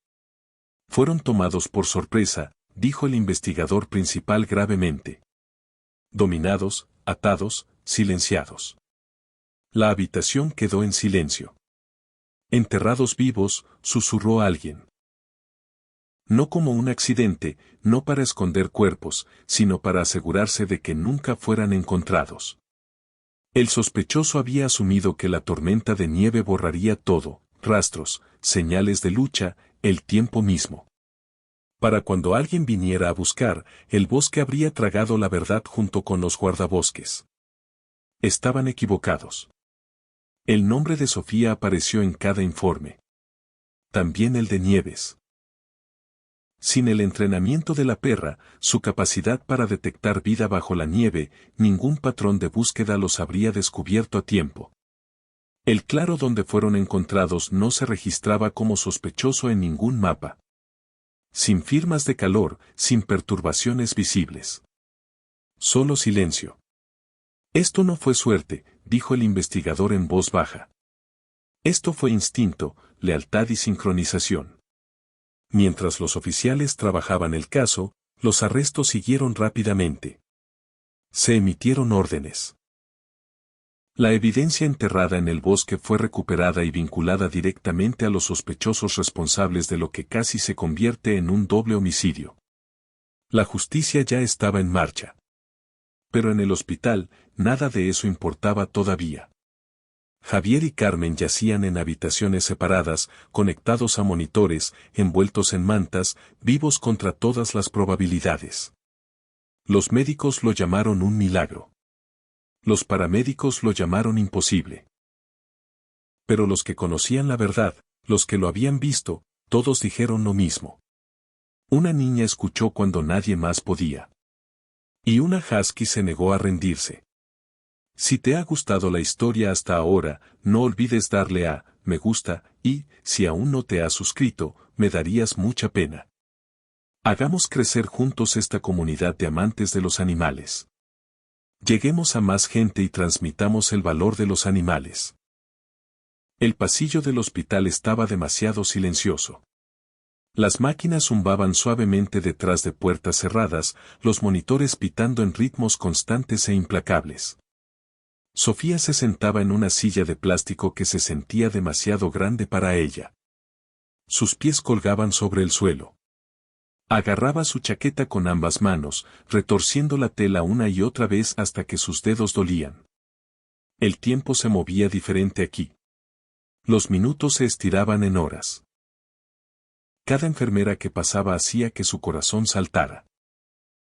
Fueron tomados por sorpresa, dijo el investigador principal gravemente. Dominados, atados, silenciados. La habitación quedó en silencio. Enterrados vivos, susurró alguien. No como un accidente, no para esconder cuerpos, sino para asegurarse de que nunca fueran encontrados. El sospechoso había asumido que la tormenta de nieve borraría todo, rastros, señales de lucha, el tiempo mismo. Para cuando alguien viniera a buscar, el bosque habría tragado la verdad junto con los guardabosques. Estaban equivocados. El nombre de Sofía apareció en cada informe. También el de Nieves. Sin el entrenamiento de la perra, su capacidad para detectar vida bajo la nieve, ningún patrón de búsqueda los habría descubierto a tiempo. El claro donde fueron encontrados no se registraba como sospechoso en ningún mapa. Sin firmas de calor, sin perturbaciones visibles. Solo silencio. Esto no fue suerte, dijo el investigador en voz baja. Esto fue instinto, lealtad y sincronización. Mientras los oficiales trabajaban el caso, los arrestos siguieron rápidamente. Se emitieron órdenes. La evidencia enterrada en el bosque fue recuperada y vinculada directamente a los sospechosos responsables de lo que casi se convierte en un doble homicidio. La justicia ya estaba en marcha. Pero en el hospital, nada de eso importaba todavía. Javier y Carmen yacían en habitaciones separadas, conectados a monitores, envueltos en mantas, vivos contra todas las probabilidades. Los médicos lo llamaron un milagro. Los paramédicos lo llamaron imposible. Pero los que conocían la verdad, los que lo habían visto, todos dijeron lo mismo. Una niña escuchó cuando nadie más podía. Y una husky se negó a rendirse. Si te ha gustado la historia hasta ahora, no olvides darle a me gusta, y, si aún no te has suscrito, me darías mucha pena. Hagamos crecer juntos esta comunidad de amantes de los animales. Lleguemos a más gente y transmitamos el valor de los animales. El pasillo del hospital estaba demasiado silencioso. Las máquinas zumbaban suavemente detrás de puertas cerradas, los monitores pitando en ritmos constantes e implacables. Sofía se sentaba en una silla de plástico que se sentía demasiado grande para ella. Sus pies colgaban sobre el suelo. Agarraba su chaqueta con ambas manos, retorciendo la tela una y otra vez hasta que sus dedos dolían. El tiempo se movía diferente aquí. Los minutos se estiraban en horas. Cada enfermera que pasaba hacía que su corazón saltara.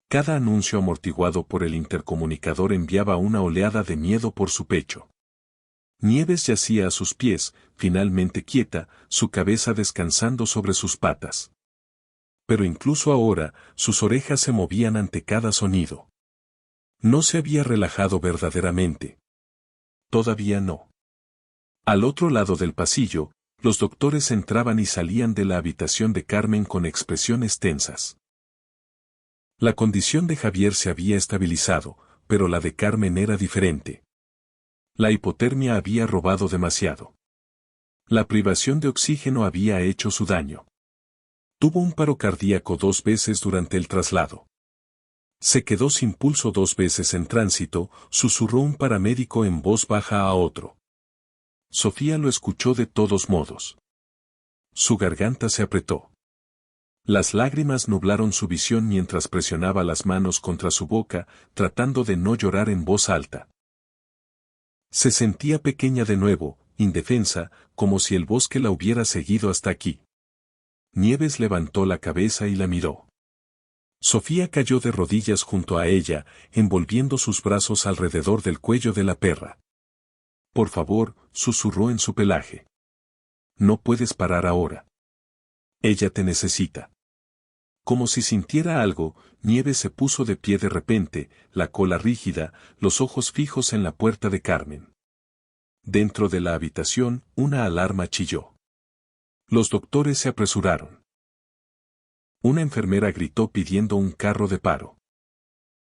Cada anuncio amortiguado por el intercomunicador enviaba una oleada de miedo por su pecho. Nieves yacía a sus pies, finalmente quieta, su cabeza descansando sobre sus patas. Pero incluso ahora, sus orejas se movían ante cada sonido. No se había relajado verdaderamente. Todavía no. Al otro lado del pasillo, los doctores entraban y salían de la habitación de Carmen con expresiones tensas. La condición de Javier se había estabilizado, pero la de Carmen era diferente. La hipotermia había robado demasiado. La privación de oxígeno había hecho su daño. Tuvo un paro cardíaco 2 veces durante el traslado. Se quedó sin pulso 2 veces en tránsito, susurró un paramédico en voz baja a otro. Sofía lo escuchó de todos modos. Su garganta se apretó. Las lágrimas nublaron su visión mientras presionaba las manos contra su boca, tratando de no llorar en voz alta. Se sentía pequeña de nuevo, indefensa, como si el bosque la hubiera seguido hasta aquí. Nieves levantó la cabeza y la miró. Sofía cayó de rodillas junto a ella, envolviendo sus brazos alrededor del cuello de la perra. Por favor, susurró en su pelaje. No puedes parar ahora. Ella te necesita. Como si sintiera algo, Nieves se puso de pie de repente, la cola rígida, los ojos fijos en la puerta de Carmen. Dentro de la habitación, una alarma chilló. Los doctores se apresuraron. Una enfermera gritó pidiendo un carro de paro.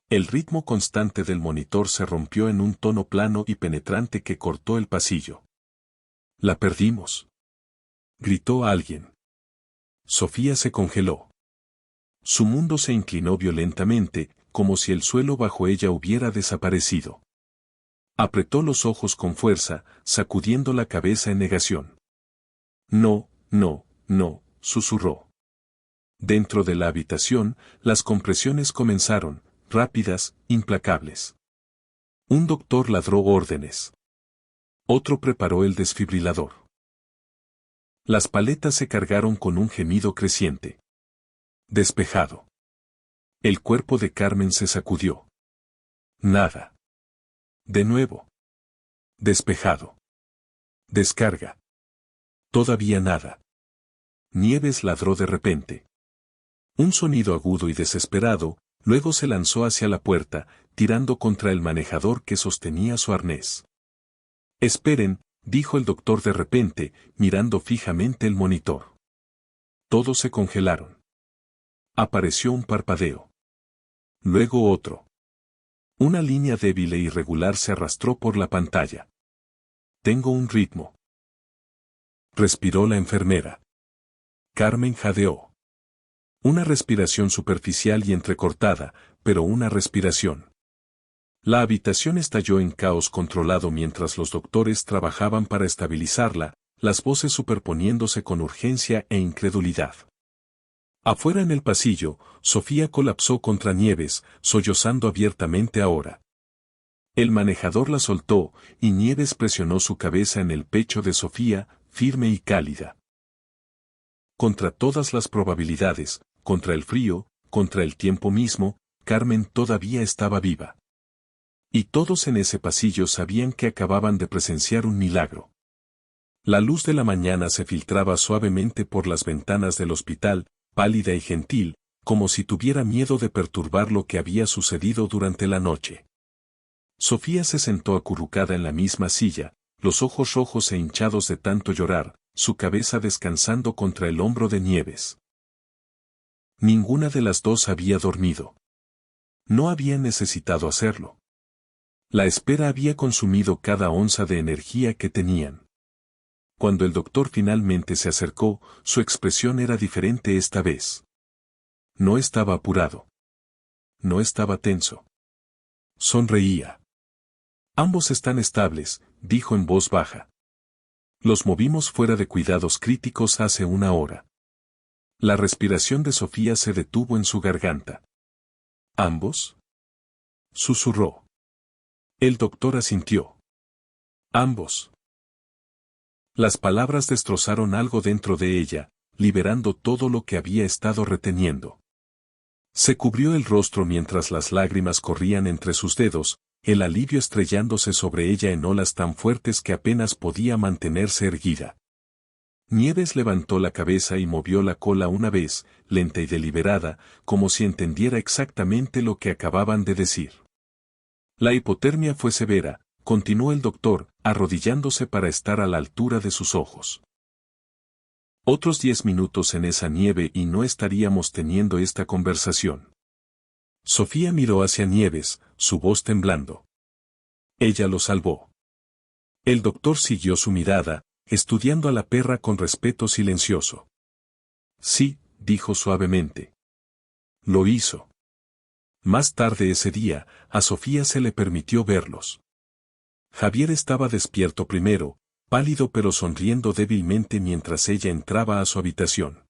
El ritmo constante del monitor se rompió en un tono plano y penetrante que cortó el pasillo. «La perdimos», gritó alguien. Sofía se congeló. Su mundo se inclinó violentamente, como si el suelo bajo ella hubiera desaparecido. Apretó los ojos con fuerza, sacudiendo la cabeza en negación. «No, no, no», susurró. Dentro de la habitación, las compresiones comenzaron, rápidas, implacables. Un doctor ladró órdenes. Otro preparó el desfibrilador. Las paletas se cargaron con un gemido creciente. Despejado. El cuerpo de Carmen se sacudió. Nada. De nuevo. Despejado. Descarga. Todavía nada. Nieves ladró de repente. Un sonido agudo y desesperado, luego se lanzó hacia la puerta, tirando contra el manejador que sostenía su arnés. «Esperen», dijo el doctor de repente, mirando fijamente el monitor. Todos se congelaron. Apareció un parpadeo. Luego otro. Una línea débil e irregular se arrastró por la pantalla. «Tengo un ritmo», respiró la enfermera. Carmen jadeó. Una respiración superficial y entrecortada, pero una respiración. La habitación estalló en caos controlado mientras los doctores trabajaban para estabilizarla, las voces superponiéndose con urgencia e incredulidad. Afuera en el pasillo, Sofía colapsó contra Nieves, sollozando abiertamente ahora. El manejador la soltó, y Nieves presionó su cabeza en el pecho de Sofía, firme y cálida. Contra todas las probabilidades, contra el frío, contra el tiempo mismo, Carmen todavía estaba viva. Y todos en ese pasillo sabían que acababan de presenciar un milagro. La luz de la mañana se filtraba suavemente por las ventanas del hospital, pálida y gentil, como si tuviera miedo de perturbar lo que había sucedido durante la noche. Sofía se sentó acurrucada en la misma silla, los ojos rojos e hinchados de tanto llorar, su cabeza descansando contra el hombro de Nieves. Ninguna de las dos había dormido. No había necesitado hacerlo. La espera había consumido cada onza de energía que tenían. Cuando el doctor finalmente se acercó, su expresión era diferente esta vez. No estaba apurado. No estaba tenso. Sonreía. Ambos están estables, dijo en voz baja. Los movimos fuera de cuidados críticos hace una hora. La respiración de Sofía se detuvo en su garganta. ¿Ambos? Susurró. El doctor asintió. Ambos. Las palabras destrozaron algo dentro de ella, liberando todo lo que había estado reteniendo. Se cubrió el rostro mientras las lágrimas corrían entre sus dedos, el alivio estrellándose sobre ella en olas tan fuertes que apenas podía mantenerse erguida. Nieves levantó la cabeza y movió la cola una vez, lenta y deliberada, como si entendiera exactamente lo que acababan de decir. La hipotermia fue severa, continuó el doctor, arrodillándose para estar a la altura de sus ojos. Otros 10 minutos en esa nieve y no estaríamos teniendo esta conversación. Sofía miró hacia Nieves, su voz temblando. Ella lo salvó. El doctor siguió su mirada, estudiando a la perra con respeto silencioso. Sí, dijo suavemente. Lo hizo. Más tarde ese día, a Sofía se le permitió verlos. Javier estaba despierto primero, pálido pero sonriendo débilmente mientras ella entraba a su habitación.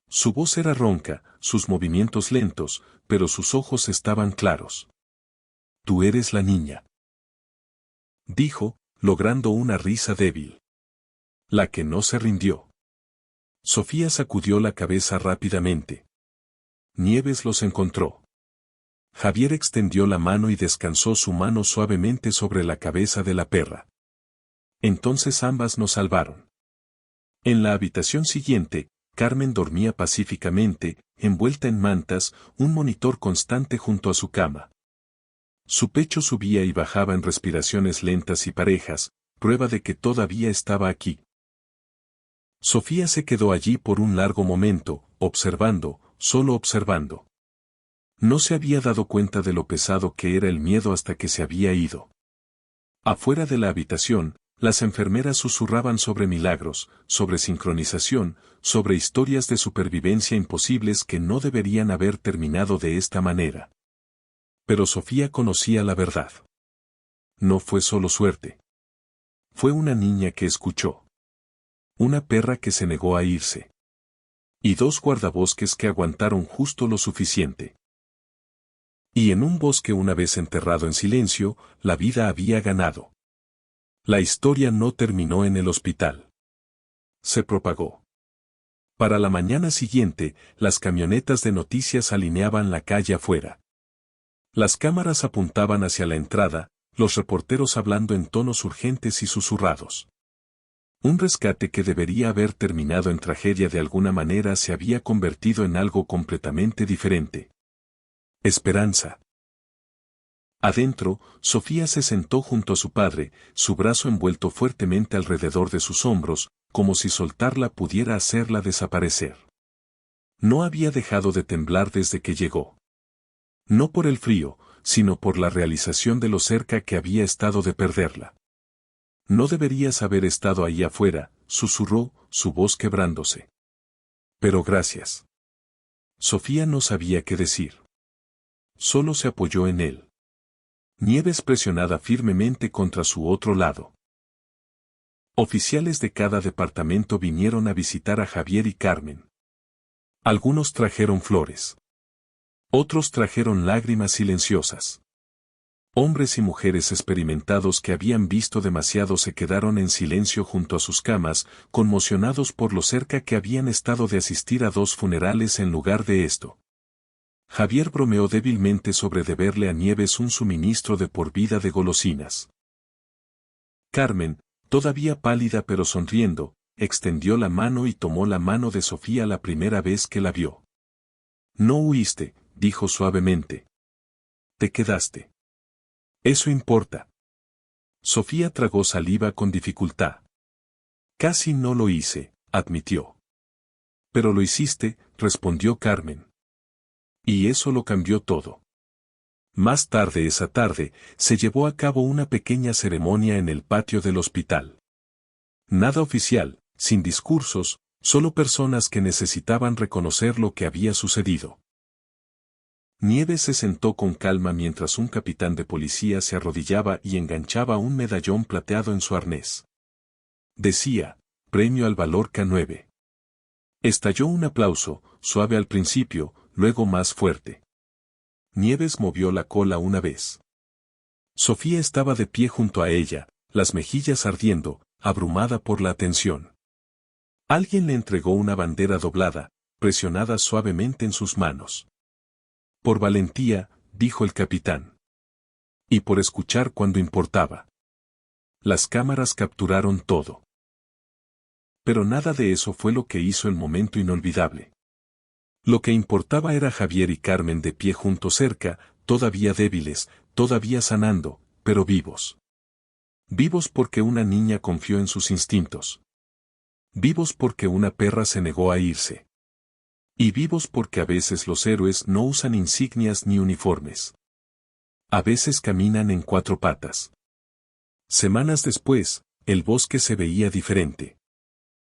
Su voz era ronca, sus movimientos lentos, pero sus ojos estaban claros. Tú eres la niña. Dijo, logrando una risa débil. La que no se rindió. Sofía sacudió la cabeza rápidamente. Nieves los encontró. Javier extendió la mano y descansó su mano suavemente sobre la cabeza de la perra. Entonces ambas nos salvaron. En la habitación siguiente, Carmen dormía pacíficamente, envuelta en mantas, un monitor constante junto a su cama. Su pecho subía y bajaba en respiraciones lentas y parejas, prueba de que todavía estaba aquí. Sofía se quedó allí por un largo momento, observando, solo observando. No se había dado cuenta de lo pesado que era el miedo hasta que se había ido. Afuera de la habitación, las enfermeras susurraban sobre milagros, sobre sincronización, sobre historias de supervivencia imposibles que no deberían haber terminado de esta manera. Pero Sofía conocía la verdad. No fue solo suerte. Fue una niña que escuchó. Una perra que se negó a irse. Y 2 guardabosques que aguantaron justo lo suficiente. Y en un bosque una vez enterrado en silencio, la vida había ganado. La historia no terminó en el hospital. Se propagó. Para la mañana siguiente, las camionetas de noticias alineaban la calle afuera. Las cámaras apuntaban hacia la entrada, los reporteros hablando en tonos urgentes y susurrados. Un rescate que debería haber terminado en tragedia de alguna manera se había convertido en algo completamente diferente. Esperanza. Adentro, Sofía se sentó junto a su padre, su brazo envuelto fuertemente alrededor de sus hombros, como si soltarla pudiera hacerla desaparecer. No había dejado de temblar desde que llegó. No por el frío, sino por la realización de lo cerca que había estado de perderla. No deberías haber estado ahí afuera, susurró, su voz quebrándose. Pero gracias. Sofía no sabía qué decir. Solo se apoyó en él. Nieves presionada firmemente contra su otro lado. Oficiales de cada departamento vinieron a visitar a Javier y Carmen. Algunos trajeron flores. Otros trajeron lágrimas silenciosas. Hombres y mujeres experimentados que habían visto demasiado se quedaron en silencio junto a sus camas, conmocionados por lo cerca que habían estado de asistir a 2 funerales en lugar de esto. Javier bromeó débilmente sobre deberle a Nieves un suministro de por vida de golosinas. Carmen, todavía pálida pero sonriendo, extendió la mano y tomó la mano de Sofía la primera vez que la vio. No huiste, dijo suavemente. Te quedaste. Eso importa. Sofía tragó saliva con dificultad. Casi no lo hice, admitió. Pero lo hiciste, respondió Carmen. Y eso lo cambió todo. Más tarde esa tarde, se llevó a cabo una pequeña ceremonia en el patio del hospital. Nada oficial, sin discursos, solo personas que necesitaban reconocer lo que había sucedido. Nieves se sentó con calma mientras un capitán de policía se arrodillaba y enganchaba un medallón plateado en su arnés. Decía, Premio al Valor K9. Estalló un aplauso, suave al principio, luego más fuerte. Nieves movió la cola una vez. Sofía estaba de pie junto a ella, las mejillas ardiendo, abrumada por la atención. Alguien le entregó una bandera doblada, presionada suavemente en sus manos. Por valentía, dijo el capitán. Y por escuchar cuando importaba. Las cámaras capturaron todo. Pero nada de eso fue lo que hizo el momento inolvidable. Lo que importaba era Javier y Carmen de pie juntos cerca, todavía débiles, todavía sanando, pero vivos. Vivos porque una niña confió en sus instintos. Vivos porque una perra se negó a irse. Y vivos porque a veces los héroes no usan insignias ni uniformes. A veces caminan en cuatro patas. Semanas después, el bosque se veía diferente.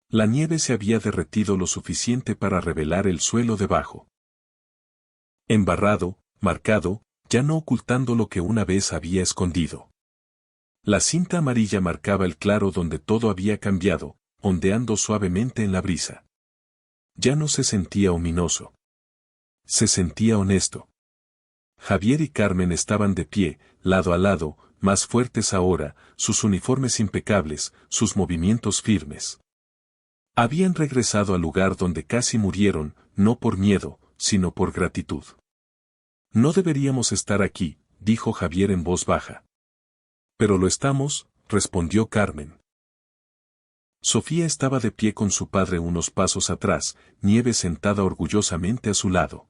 La nieve se había derretido lo suficiente para revelar el suelo debajo. Embarrado, marcado, ya no ocultando lo que una vez había escondido. La cinta amarilla marcaba el claro donde todo había cambiado, ondeando suavemente en la brisa. Ya no se sentía ominoso. Se sentía honesto. Javier y Carmen estaban de pie, lado a lado, más fuertes ahora, sus uniformes impecables, sus movimientos firmes. Habían regresado al lugar donde casi murieron, no por miedo, sino por gratitud. No deberíamos estar aquí, dijo Javier en voz baja. Pero lo estamos, respondió Carmen. Sofía estaba de pie con su padre unos pasos atrás, Nieves sentada orgullosamente a su lado.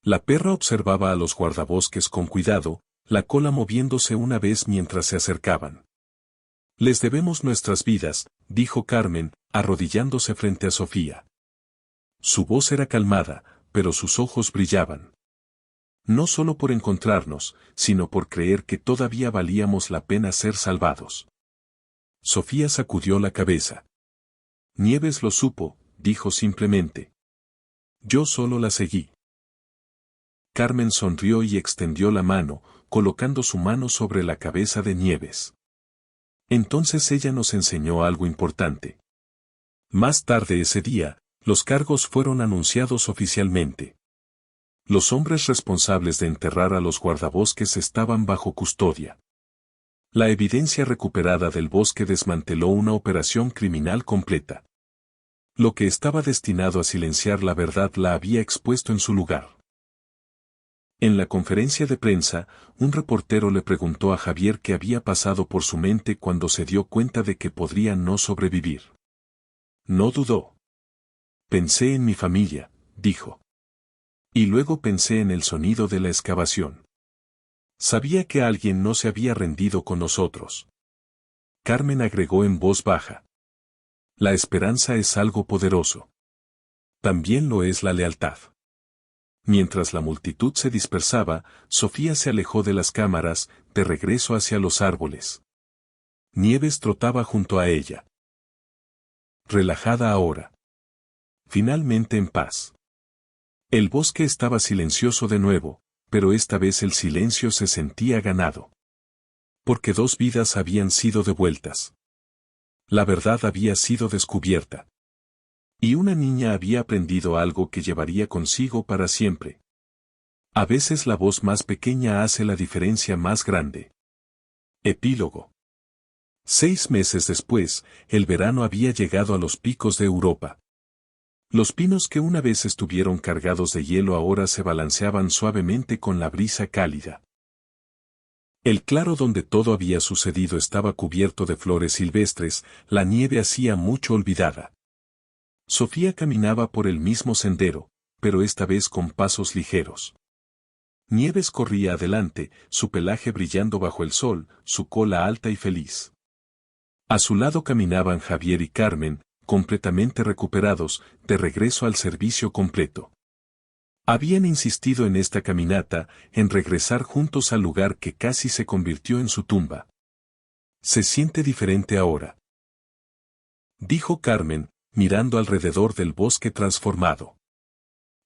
La perra observaba a los guardabosques con cuidado, la cola moviéndose una vez mientras se acercaban. Les debemos nuestras vidas, dijo Carmen, arrodillándose frente a Sofía. Su voz era calmada, pero sus ojos brillaban. No solo por encontrarnos, sino por creer que todavía valíamos la pena ser salvados. Sofía sacudió la cabeza. Nieves lo supo, dijo simplemente. Yo solo la seguí. Carmen sonrió y extendió la mano, colocando su mano sobre la cabeza de Nieves. Entonces ella nos enseñó algo importante. Más tarde ese día, los cargos fueron anunciados oficialmente. Los hombres responsables de enterrar a los guardabosques estaban bajo custodia. La evidencia recuperada del bosque desmanteló una operación criminal completa. Lo que estaba destinado a silenciar la verdad la había expuesto en su lugar. En la conferencia de prensa, un reportero le preguntó a Javier qué había pasado por su mente cuando se dio cuenta de que podría no sobrevivir. No dudó. Pensé en mi familia, dijo. Y luego pensé en el sonido de la excavación. Sabía que alguien no se había rendido con nosotros. Carmen agregó en voz baja. La esperanza es algo poderoso. También lo es la lealtad. Mientras la multitud se dispersaba, Sofía se alejó de las cámaras, de regreso hacia los árboles. Nieves trotaba junto a ella. Relajada ahora. Finalmente en paz. El bosque estaba silencioso de nuevo, pero esta vez el silencio se sentía ganado. Porque dos vidas habían sido devueltas. La verdad había sido descubierta. Y una niña había aprendido algo que llevaría consigo para siempre. A veces la voz más pequeña hace la diferencia más grande. Epílogo. 6 meses después, el verano había llegado a los picos de Europa. Los pinos que una vez estuvieron cargados de hielo ahora se balanceaban suavemente con la brisa cálida. El claro donde todo había sucedido estaba cubierto de flores silvestres, la nieve hacía mucho olvidada. Sofía caminaba por el mismo sendero, pero esta vez con pasos ligeros. Nieves corría adelante, su pelaje brillando bajo el sol, su cola alta y feliz. A su lado caminaban Javier y Carmen, completamente recuperados, de regreso al servicio completo. Habían insistido en esta caminata, en regresar juntos al lugar que casi se convirtió en su tumba. Se siente diferente ahora, dijo Carmen, mirando alrededor del bosque transformado.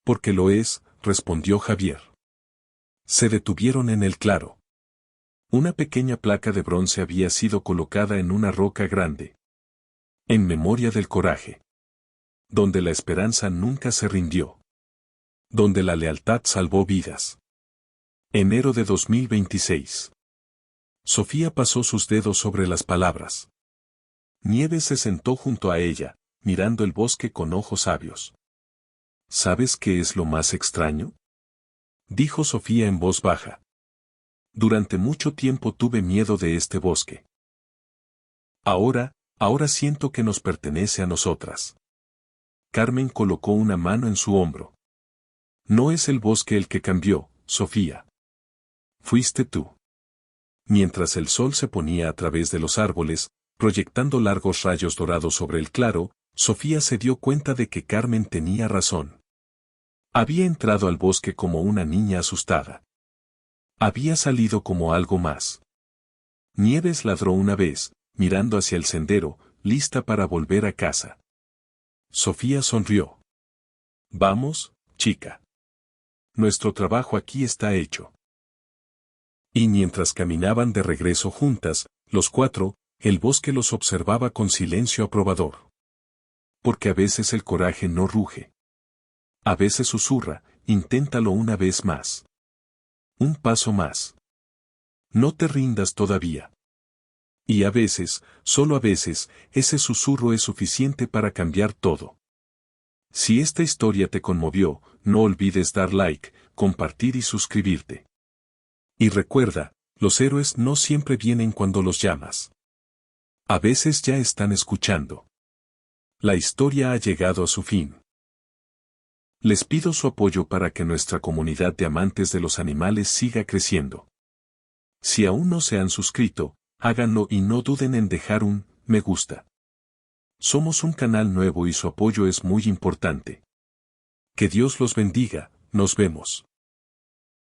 Porque lo es, respondió Javier. Se detuvieron en el claro. Una pequeña placa de bronce había sido colocada en una roca grande. En memoria del coraje. Donde la esperanza nunca se rindió. Donde la lealtad salvó vidas. Enero de 2026. Sofía pasó sus dedos sobre las palabras. Nieves se sentó junto a ella, mirando el bosque con ojos sabios. ¿Sabes qué es lo más extraño? Dijo Sofía en voz baja. Durante mucho tiempo tuve miedo de este bosque. Ahora siento que nos pertenece a nosotras. Carmen colocó una mano en su hombro. No es el bosque el que cambió, Sofía. Fuiste tú. Mientras el sol se ponía a través de los árboles, proyectando largos rayos dorados sobre el claro, Sofía se dio cuenta de que Carmen tenía razón. Había entrado al bosque como una niña asustada. Había salido como algo más. Nieves ladró una vez, mirando hacia el sendero, lista para volver a casa. Sofía sonrió. Vamos, chica. Nuestro trabajo aquí está hecho. Y mientras caminaban de regreso juntas, los cuatro, el bosque los observaba con silencio aprobador. Porque a veces el coraje no ruge. A veces susurra, inténtalo una vez más. Un paso más. No te rindas todavía. Y a veces, solo a veces, ese susurro es suficiente para cambiar todo. Si esta historia te conmovió, no olvides dar like, compartir y suscribirte. Y recuerda, los héroes no siempre vienen cuando los llamas. A veces ya están escuchando. La historia ha llegado a su fin. Les pido su apoyo para que nuestra comunidad de amantes de los animales siga creciendo. Si aún no se han suscrito, háganlo y no duden en dejar un me gusta. Somos un canal nuevo y su apoyo es muy importante. Que Dios los bendiga, nos vemos.